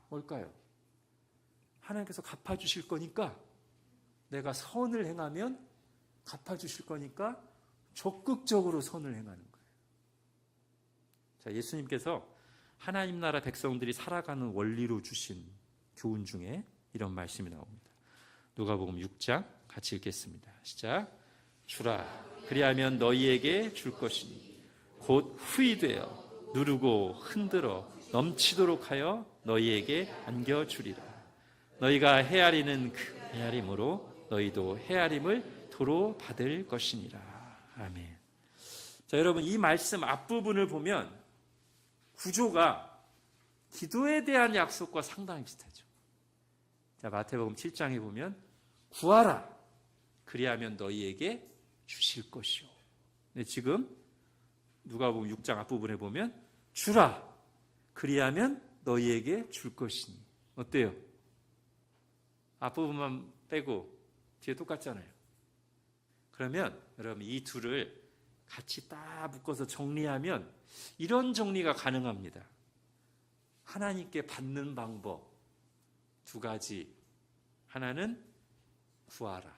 뭘까요? 하나님께서 갚아주실 거니까 내가 선을 행하면 갚아주실 거니까 적극적으로 선을 행하는 거예요. 자, 예수님께서 하나님 나라 백성들이 살아가는 원리로 주신 교훈 중에 이런 말씀이 나옵니다. 누가복음 6장 같이 읽겠습니다. 시작. 주라, 그리하면 너희에게 줄 것이니 곧 후이되어 누르고 흔들어 넘치도록 하여 너희에게 안겨주리라. 너희가 헤아리는 그 헤아림으로 너희도 헤아림을 도로 받을 것이니라. 아멘. 자, 여러분, 이 말씀 앞부분을 보면 구조가 기도에 대한 약속과 상당히 비슷하죠. 자, 마태복음 7장에 보면 구하라, 그리하면 너희에게 주실 것이요. 근데 지금 누가복음 6장 앞부분에 보면 주라, 그리하면 너희에게 줄 것이니. 어때요? 앞부분만 빼고 뒤에 똑같잖아요. 그러면 여러분, 이 둘을 같이 딱 묶어서 정리하면 이런 정리가 가능합니다. 하나님께 받는 방법 두 가지. 하나는 구하라,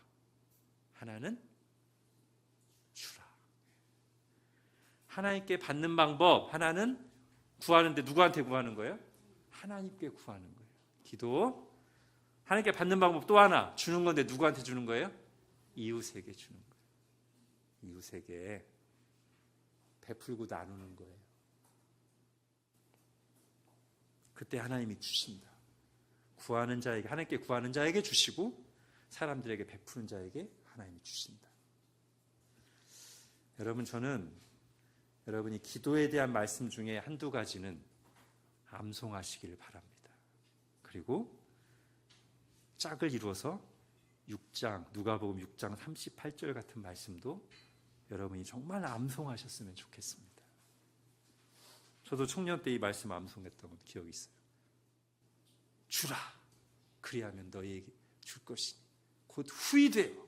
하나는 주라. 하나님께 받는 방법 하나는 구하는데 누구한테 구하는 거예요? 하나님께 구하는 거예요. 기도. 하나님께 받는 방법 또 하나, 주는 건데 누구한테 주는 거예요? 이웃에게 주는 거예요. 이웃에게 베풀고 나누는 거예요. 그때 하나님이 주신다. 구하는 자에게, 하나님께 구하는 자에게 주시고 사람들에게 베푸는 자에게 하나님이 주신다. 여러분, 저는 여러분이 기도에 대한 말씀 중에 한두 가지는 암송하시기를 바랍니다. 그리고 짝을 이루어서 6장, 누가복음 6장 38절 같은 말씀도 여러분이 정말 암송하셨으면 좋겠습니다. 저도 청년 때 이 말씀 암송했던 기억이 있어요. 주라, 그리하면 너희에게 줄 것이니 곧 후이되어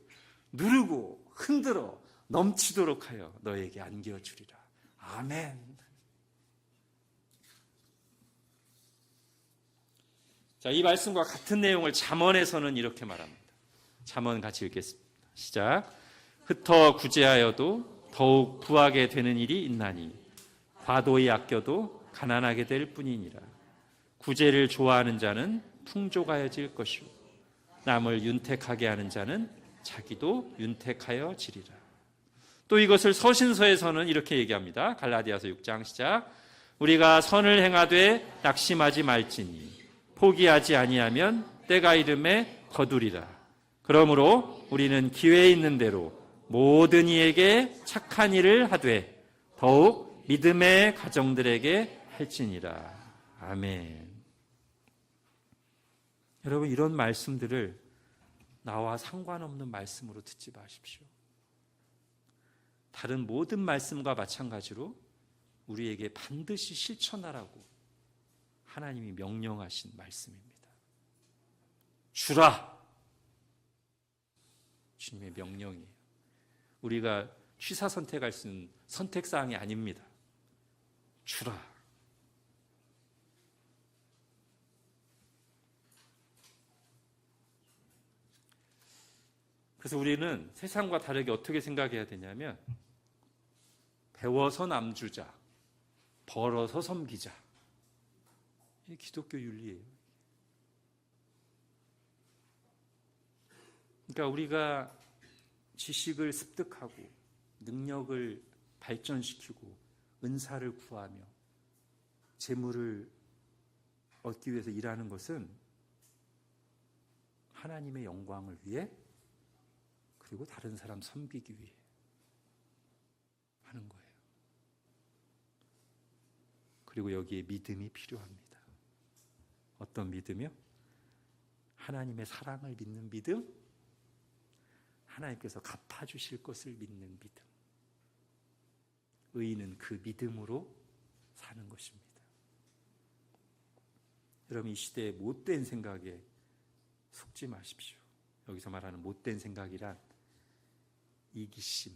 누르고 흔들어 넘치도록 하여 너희에게 안겨주리라. 아멘. 자, 이 말씀과 같은 내용을 잠언에서는 이렇게 말합니다. 잠언 같이 읽겠습니다. 시작. 흩어 구제하여도 더욱 부하게 되는 일이 있나니 과도히 아껴도 가난하게 될 뿐이니라. 구제를 좋아하는 자는 풍족하여질 것이요 남을 윤택하게 하는 자는 자기도 윤택하여지리라. 또 이것을 서신서에서는 이렇게 얘기합니다. 갈라디아서 6장 시작. 우리가 선을 행하되 낙심하지 말지니 포기하지 아니하면 때가 이름에 거두리라. 그러므로 우리는 기회 있는 대로 모든 이에게 착한 일을 하되 더욱 믿음의 가정들에게 할지니라. 아멘. 여러분, 이런 말씀들을 나와 상관없는 말씀으로 듣지 마십시오. 다른 모든 말씀과 마찬가지로 우리에게 반드시 실천하라고 하나님이 명령하신 말씀입니다. 주라. 주님의 명령이에요. 우리가 취사 선택할 수 있는 선택사항이 아닙니다. 주라. 그래서 우리는 세상과 다르게 어떻게 생각해야 되냐면 배워서 남주자, 벌어서 섬기자. 이게 기독교 윤리예요. 그러니까 우리가 지식을 습득하고 능력을 발전시키고 은사를 구하며 재물을 얻기 위해서 일하는 것은 하나님의 영광을 위해, 그리고 다른 사람 섬기기 위해 하는 거예요. 그리고 여기에 믿음이 필요합니다. 어떤 믿음이요? 하나님의 사랑을 믿는 믿음, 하나님께서 갚아주실 것을 믿는 믿음. 의인은 그 믿음으로 사는 것입니다. 여러분, 이 시대의 못된 생각에 속지 마십시오. 여기서 말하는 못된 생각이란 이기심,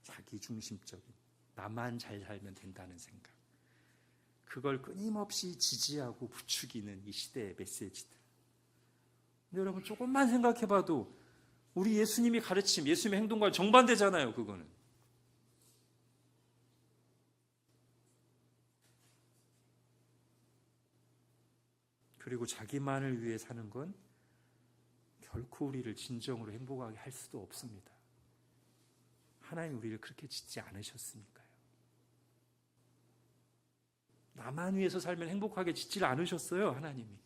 자기중심적인, 나만 잘 살면 된다는 생각, 그걸 끊임없이 지지하고 부추기는 이 시대의 메시지들. 근데 여러분, 조금만 생각해봐도 우리 예수님이 가르침, 예수님의 행동과 정반대잖아요. 그거는. 그리고 자기만을 위해 사는 건 결코 우리를 진정으로 행복하게 할 수도 없습니다. 하나님 우리를 그렇게 짓지 않으셨으니까요. 나만 위해서 살면 행복하게 짓질 않으셨어요, 하나님이.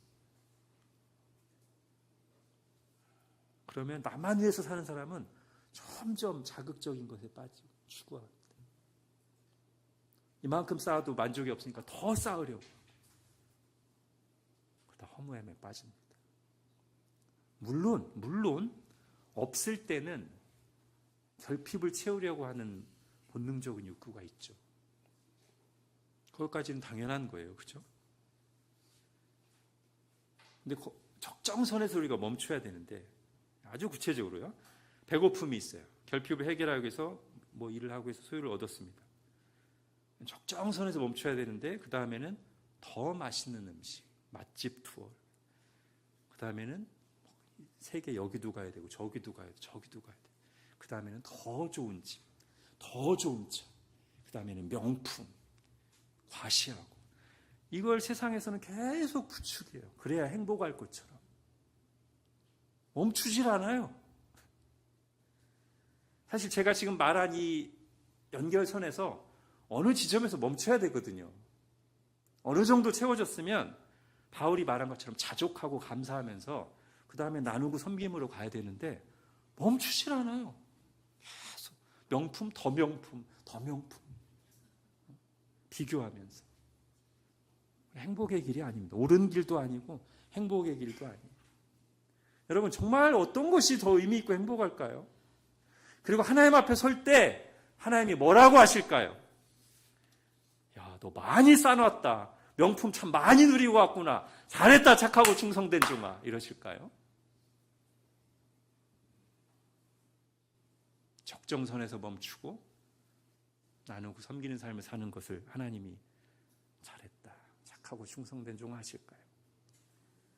그러면 나만 위해서 사는 사람은 점점 자극적인 것에 빠지고 추구합니다. 이만큼 쌓아도 만족이 없으니까 더 쌓으려고. 그러다 허무함에 빠집니다. 물론 없을 때는 결핍을 채우려고 하는 본능적인 욕구가 있죠. 그것까지는 당연한 거예요. 그렇죠? 근데 적정선에서 우리가 멈춰야 되는데, 아주 구체적으로요. 배고픔이 있어요. 결핍을 해결하기 위해서 뭐 일을 하고 해서 소유를 얻었습니다. 적정선에서 멈춰야 되는데, 그 다음에는 더 맛있는 음식, 맛집 투어, 그 다음에는 세계 여기도 가야 되고 저기도 가야 돼, 저기도 가야 돼. 그 다음에는 더 좋은 집, 더 좋은 차, 그 다음에는 명품, 과시하고. 이걸 세상에서는 계속 부추겨요. 그래야 행복할 것처럼. 멈추질 않아요. 사실 제가 지금 말한 이 연결선에서 어느 지점에서 멈춰야 되거든요. 어느 정도 채워졌으면 바울이 말한 것처럼 자족하고 감사하면서 그 다음에 나누고 섬김으로 가야 되는데 멈추질 않아요. 계속 명품, 더 명품, 더 명품 비교하면서. 행복의 길이 아닙니다. 옳은 길도 아니고 행복의 길도 아니에요. 여러분, 정말 어떤 것이 더 의미 있고 행복할까요? 그리고 하나님 앞에 설 때 하나님이 뭐라고 하실까요? 야, 너 많이 쌓아놨다. 명품 참 많이 누리고 왔구나. 잘했다, 착하고 충성된 종아. 이러실까요? 적정선에서 멈추고 나누고 섬기는 삶을 사는 것을 하나님이 잘했다, 착하고 충성된 종아 하실까요?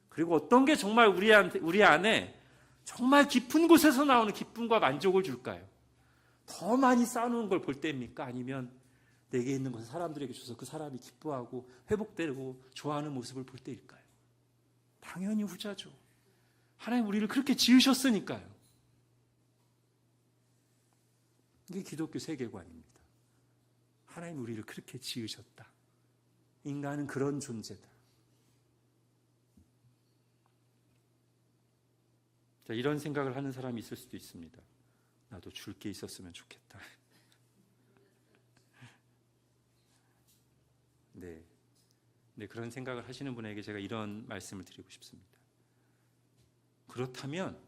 그리고 어떤 게 정말 우리 안에 정말 깊은 곳에서 나오는 기쁨과 만족을 줄까요? 더 많이 쌓아놓은 걸 볼 때입니까? 아니면 내게 있는 것을 사람들에게 줘서 그 사람이 기뻐하고 회복되고 좋아하는 모습을 볼 때일까요? 당연히 후자죠. 하나님 우리를 그렇게 지으셨으니까요. 이게 기독교 세계관입니다. 하나님 우리를 그렇게 지으셨다. 인간은 그런 존재다. 자, 이런 생각을 하는 사람이 있을 수도 있습니다. 나도 줄 게 있었으면 좋겠다. 네, 그런 생각을 하시는 분에게 제가 이런 말씀을 드리고 싶습니다. 그렇다면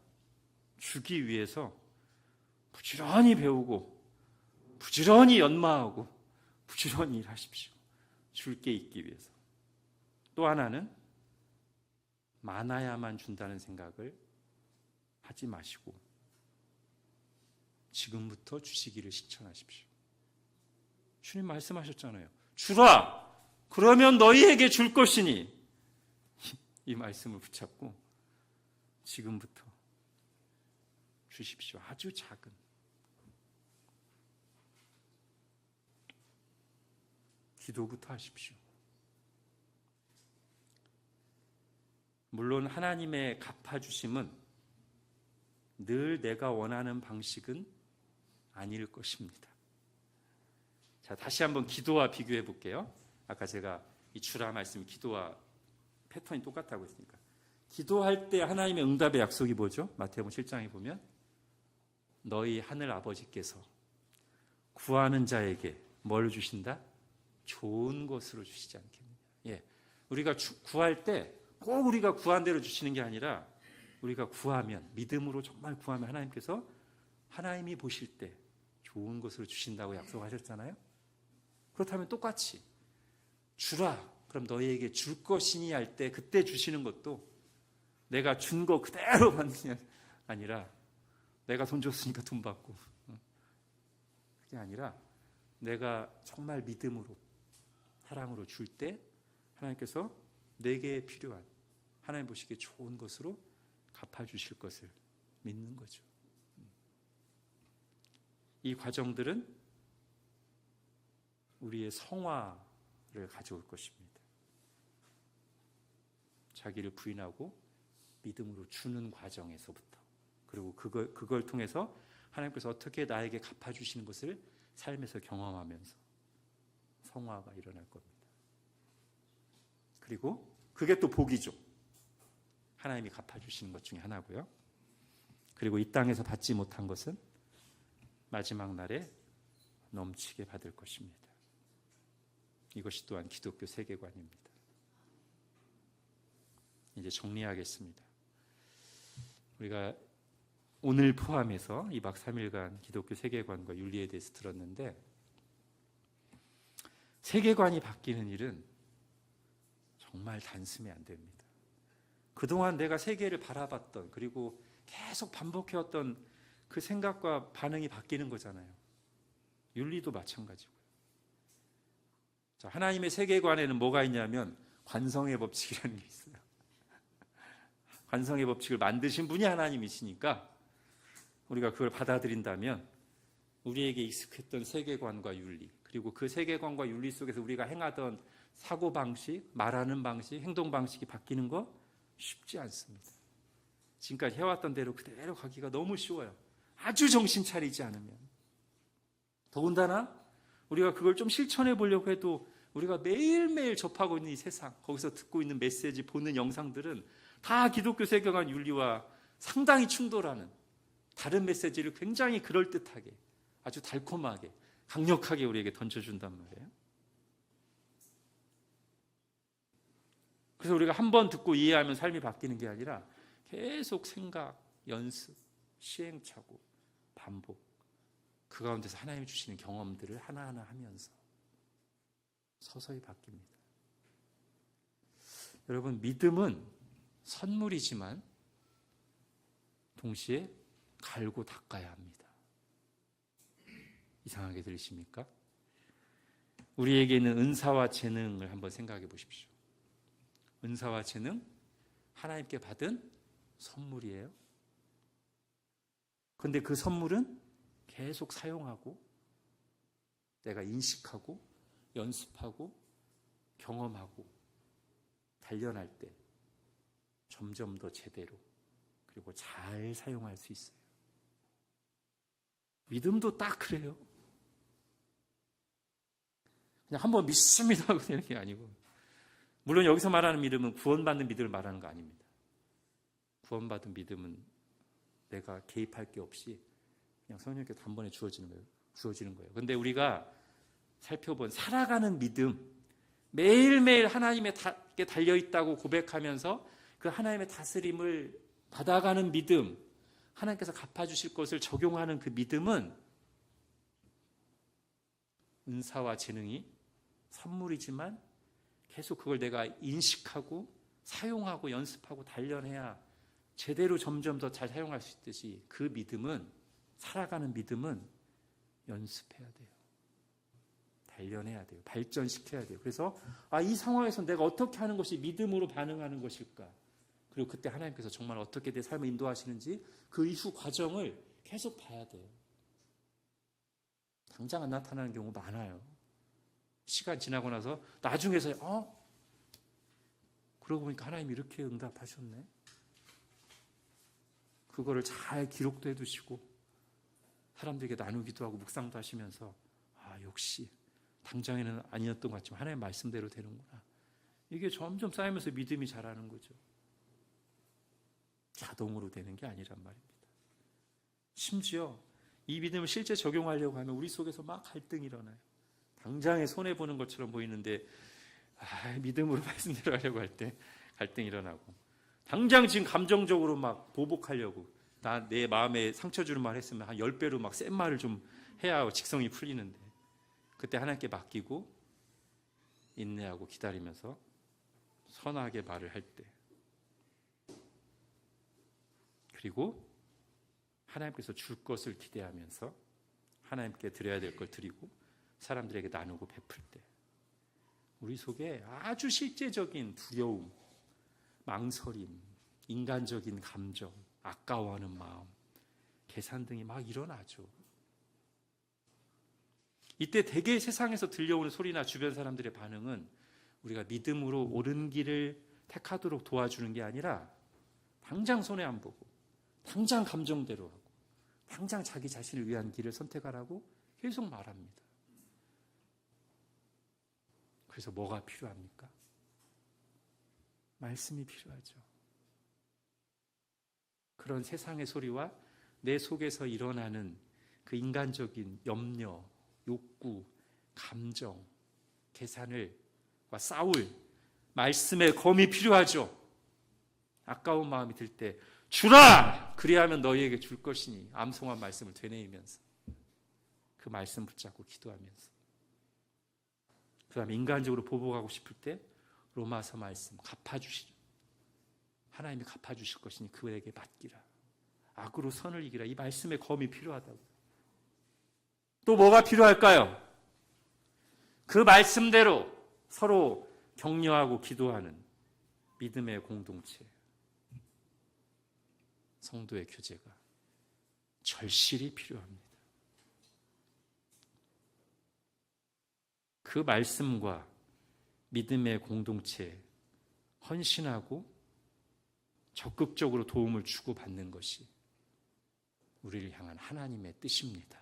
주기 위해서 부지런히 배우고 부지런히 연마하고 부지런히 일하십시오. 줄 게 있기 위해서. 또 하나는 많아야만 준다는 생각을 하지 마시고 지금부터 주시기를 실천하십시오. 주님 말씀하셨잖아요. 주라! 그러면 너희에게 줄 것이니. 이 말씀을 붙잡고 지금부터 주십시오. 아주 작은. 기도부터 하십시오. 물론 하나님의 갚아주심은 늘 내가 원하는 방식은 아닐 것입니다. 자, 다시 한번 기도와 비교해 볼게요. 아까 제가 이 주라 말씀 기도와 패턴이 똑같다고 했으니까. 기도할 때 하나님의 응답의 약속이 뭐죠? 마태복음 7장에 보면 너희 하늘 아버지께서 구하는 자에게 뭘 주신다? 좋은 것으로 주시지 않겠느냐. 예, 우리가 구할 때 꼭 우리가 구한 대로 주시는 게 아니라 우리가 구하면, 믿음으로 정말 구하면 하나님께서 하나님이 보실 때 좋은 것으로 주신다고 약속하셨잖아요. 그렇다면 똑같이 주라, 그럼 너희에게 줄 것이니 할 때 그때 주시는 것도 내가 준 거 그대로 받는 게 아니라 내가 돈 줬으니까 돈 받고, 그게 아니라 내가 정말 믿음으로 사랑으로 줄 때 하나님께서 내게 필요한, 하나님 보시기에 좋은 것으로 갚아주실 것을 믿는 거죠. 이 과정들은 우리의 성화를 가져올 것입니다. 자기를 부인하고 믿음으로 주는 과정에서부터, 그리고 그걸 통해서 하나님께서 어떻게 나에게 갚아주시는 것을 삶에서 경험하면서 성화가 일어날 겁니다. 그리고 그게 또 복이죠. 하나님이 갚아주시는 것 중에 하나고요. 그리고 이 땅에서 받지 못한 것은 마지막 날에 넘치게 받을 것입니다. 이것이 또한 기독교 세계관입니다. 이제 정리하겠습니다. 우리가 오늘 포함해서 2박 3일간 기독교 세계관과 윤리에 대해서 들었는데, 세계관이 바뀌는 일은 정말 단숨에 안 됩니다. 그동안 내가 세계를 바라봤던, 그리고 계속 반복해왔던 그 생각과 반응이 바뀌는 거잖아요. 윤리도 마찬가지고요. 자, 하나님의 세계관에는 뭐가 있냐면 관성의 법칙이라는 게 있어요. 관성의 법칙을 만드신 분이 하나님이시니까 우리가 그걸 받아들인다면 우리에게 익숙했던 세계관과 윤리, 그리고 그 세계관과 윤리 속에서 우리가 행하던 사고방식, 말하는 방식, 행동 방식이 바뀌는 거 쉽지 않습니다. 지금까지 해왔던 대로 그대로 가기가 너무 쉬워요. 아주 정신 차리지 않으면. 더군다나 우리가 그걸 좀 실천해 보려고 해도 우리가 매일매일 접하고 있는 이 세상, 거기서 듣고 있는 메시지, 보는 영상들은 다 기독교 세계관 윤리와 상당히 충돌하는 다른 메시지를 굉장히 그럴듯하게, 아주 달콤하게, 강력하게 우리에게 던져준단 말이에요. 그래서 우리가 한 번 듣고 이해하면 삶이 바뀌는 게 아니라 계속 생각, 연습, 시행착오, 반복, 그 가운데서 하나님이 주시는 경험들을 하나하나 하면서 서서히 바뀝니다. 여러분, 믿음은 선물이지만 동시에 갈고 닦아야 합니다. 이상하게 들리십니까? 우리에게 있는 은사와 재능을 한번 생각해 보십시오. 은사와 재능, 하나님께 받은 선물이에요. 그런데 그 선물은 계속 사용하고 내가 인식하고 연습하고 경험하고 단련할 때 점점 더 제대로 그리고 잘 사용할 수 있어요. 믿음도 딱 그래요. 그냥 한번 믿습니다 하고 되는 게 아니고, 물론 여기서 말하는 믿음은 구원받는 믿음을 말하는 거 아닙니다. 구원받은 믿음은 내가 개입할 게 없이 그냥 성령께 단번에 주어지는 거예요. 그런데 우리가 살펴본 살아가는 믿음, 매일매일 하나님께 달려있다고 고백하면서 그 하나님의 다스림을 받아가는 믿음, 하나님께서 갚아주실 것을 적용하는 그 믿음은 은사와 재능이 선물이지만 계속 그걸 내가 인식하고 사용하고 연습하고 단련해야 제대로 점점 더 잘 사용할 수 있듯이, 그 믿음은, 살아가는 믿음은 연습해야 돼요. 단련해야 돼요. 발전시켜야 돼요. 그래서 이 상황에서 내가 어떻게 하는 것이 믿음으로 반응하는 것일까? 그리고 그때 하나님께서 정말 어떻게 내 삶을 인도하시는지 그 이후 과정을 계속 봐야 돼요. 당장 안 나타나는 경우 많아요. 시간 지나고 나서 나중에서 그러고 보니까 하나님이 이렇게 응답하셨네. 그거를 잘 기록도 해두시고 사람들에게 나누기도 하고 묵상도 하시면서 역시 당장에는 아니었던 것 같지만 하나님의 말씀대로 되는구나. 이게 점점 쌓이면서 믿음이 자라는 거죠. 자동으로 되는 게 아니란 말입니다. 심지어 이 믿음을 실제 적용하려고 하면 우리 속에서 막 갈등이 일어나요. 당장에 손해보는 것처럼 보이는데 믿음으로 말씀대로 하려고 할 때 갈등이 일어나고, 당장 지금 감정적으로 막 보복하려고 내 마음에 상처 주는 말 했으면 한 10배로 막 센 말을 좀 해야 직성이 풀리는데, 그때 하나님께 맡기고 인내하고 기다리면서 선하게 말을 할 때, 그리고 하나님께서 줄 것을 기대하면서 하나님께 드려야 될 걸 드리고 사람들에게 나누고 베풀 때, 우리 속에 아주 실제적인 두려움, 망설임, 인간적인 감정, 아까워하는 마음, 계산 등이 막 일어나죠. 이때 대개 세상에서 들려오는 소리나 주변 사람들의 반응은 우리가 믿음으로 옳은 길을 택하도록 도와주는 게 아니라 당장 손해 안 보고 당장 감정대로 하고 당장 자기 자신을 위한 길을 선택하라고 계속 말합니다. 그래서 뭐가 필요합니까? 말씀이 필요하죠. 그런 세상의 소리와 내 속에서 일어나는 그 인간적인 염려, 욕구, 감정, 계산을 싸울 말씀의 검이 필요하죠. 아까운 마음이 들 때 주라! 그리하면 너희에게 줄 것이니, 암송한 말씀을 되뇌이면서 그 말씀 붙잡고 기도하면서, 그 다음에 인간적으로 보복하고 싶을 때 로마서 말씀 갚아주시죠. 하나님이 갚아주실 것이니 그에게 맡기라. 악으로 선을 이기라. 이 말씀의 검이 필요하다고. 또 뭐가 필요할까요? 그 말씀대로 서로 격려하고 기도하는 믿음의 공동체, 성도의 교제가 절실히 필요합니다. 그 말씀과 믿음의 공동체에 헌신하고 적극적으로 도움을 주고받는 것이 우리를 향한 하나님의 뜻입니다.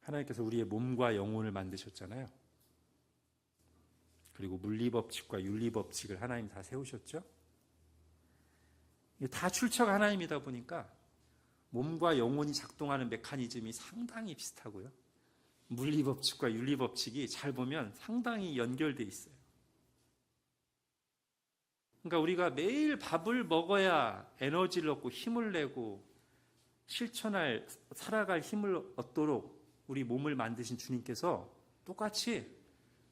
하나님께서 우리의 몸과 영혼을 만드셨잖아요. 그리고 물리법칙과 윤리법칙을 하나님 다 세우셨죠. 다 출처가 하나님이다 보니까 몸과 영혼이 작동하는 메커니즘이 상당히 비슷하고요. 물리법칙과 윤리법칙이 잘 보면 상당히 연결돼 있어요. 그러니까 우리가 매일 밥을 먹어야 에너지를 얻고 힘을 내고 실천할, 살아갈 힘을 얻도록 우리 몸을 만드신 주님께서 똑같이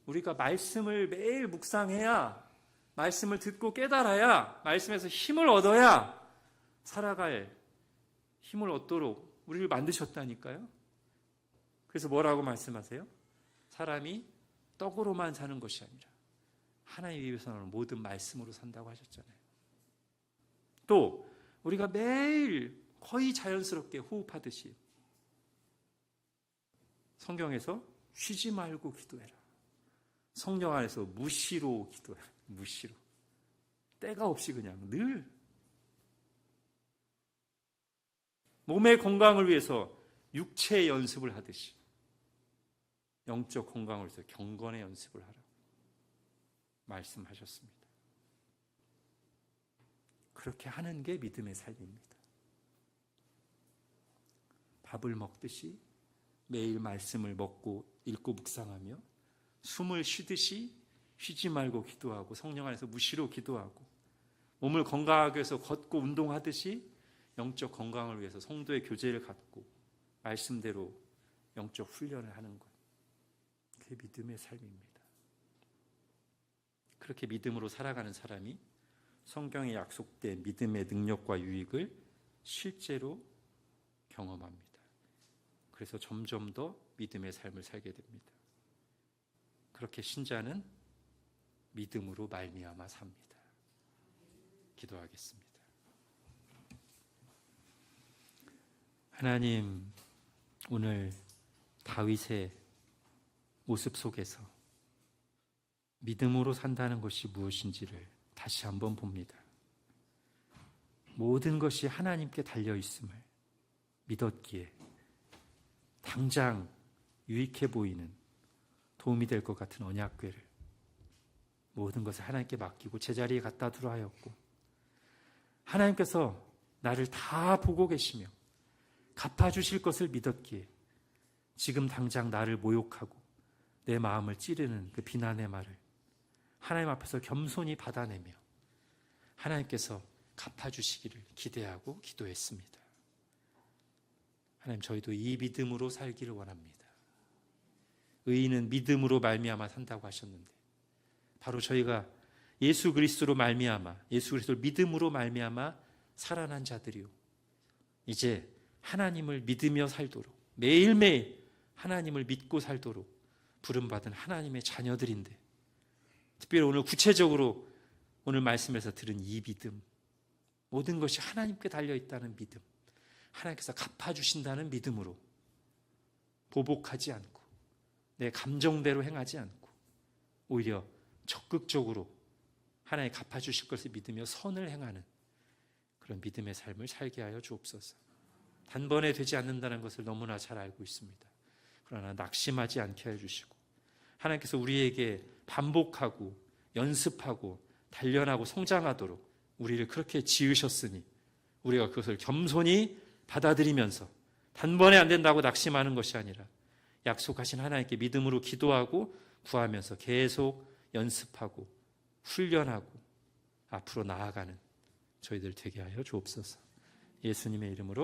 우리가 말씀을 매일 묵상해야, 말씀을 듣고 깨달아야, 말씀에서 힘을 얻어야 살아갈 힘을 얻도록 우리를 만드셨다니까요. 그래서 뭐라고 말씀하세요? 사람이 떡으로만 사는 것이 아니라 하나님 입에서 나오는 모든 말씀으로 산다고 하셨잖아요. 또 우리가 매일 거의 자연스럽게 호흡하듯이 성경에서 쉬지 말고 기도해라. 성령 안에서 무시로 기도해라. 무시로. 때가 없이 그냥 늘. 몸의 건강을 위해서 육체의 연습을 하듯이 영적 건강을 위해서 경건의 연습을 하라고 말씀하셨습니다. 그렇게 하는 게 믿음의 삶입니다. 밥을 먹듯이 매일 말씀을 먹고 읽고 묵상하며 숨을 쉬듯이 쉬지 말고 기도하고 성령 안에서 무시로 기도하고 몸을 건강하게 해서 걷고 운동하듯이 영적 건강을 위해서 성도의 교제를 갖고 말씀대로 영적 훈련을 하는 것. 그게 믿음의 삶입니다. 그렇게 믿음으로 살아가는 사람이 성경에 약속된 믿음의 능력과 유익을 실제로 경험합니다. 그래서 점점 더 믿음의 삶을 살게 됩니다. 그렇게 신자는 믿음으로 말미암아 삽니다. 기도하겠습니다. 하나님, 오늘 다윗의 모습 속에서 믿음으로 산다는 것이 무엇인지를 다시 한번 봅니다. 모든 것이 하나님께 달려 있음을 믿었기에 당장 유익해 보이는 도움이 될 것 같은 언약궤를 모든 것을 하나님께 맡기고 제자리에 갖다 두라 하였고, 하나님께서 나를 다 보고 계시며 갚아주실 것을 믿었기에 지금 당장 나를 모욕하고 내 마음을 찌르는 그 비난의 말을 하나님 앞에서 겸손히 받아내며 하나님께서 갚아주시기를 기대하고 기도했습니다. 하나님, 저희도 이 믿음으로 살기를 원합니다. 의인은 믿음으로 말미암아 산다고 하셨는데, 바로 저희가 예수 그리스도로 말미암아, 예수 그리스도를 믿음으로 말미암아 살아난 자들이요, 이제 하나님을 믿으며 살도록, 매일매일 하나님을 믿고 살도록 부름받은 하나님의 자녀들인데, 특별히 오늘 구체적으로 오늘 말씀에서 들은 이 믿음, 모든 것이 하나님께 달려있다는 믿음, 하나님께서 갚아주신다는 믿음으로 보복하지 않고 내 감정대로 행하지 않고 오히려 적극적으로 하나님 갚아주실 것을 믿으며 선을 행하는 그런 믿음의 삶을 살게 하여 주옵소서. 단번에 되지 않는다는 것을 너무나 잘 알고 있습니다. 그러나 낙심하지 않게 해주시고 하나님께서 우리에게 반복하고 연습하고 단련하고 성장하도록 우리를 그렇게 지으셨으니 우리가 그것을 겸손히 받아들이면서 단번에 안 된다고 낙심하는 것이 아니라 약속하신 하나님께 믿음으로 기도하고 구하면서 계속 연습하고 훈련하고 앞으로 나아가는 저희들 되게 하여 주옵소서. 예수님의 이름으로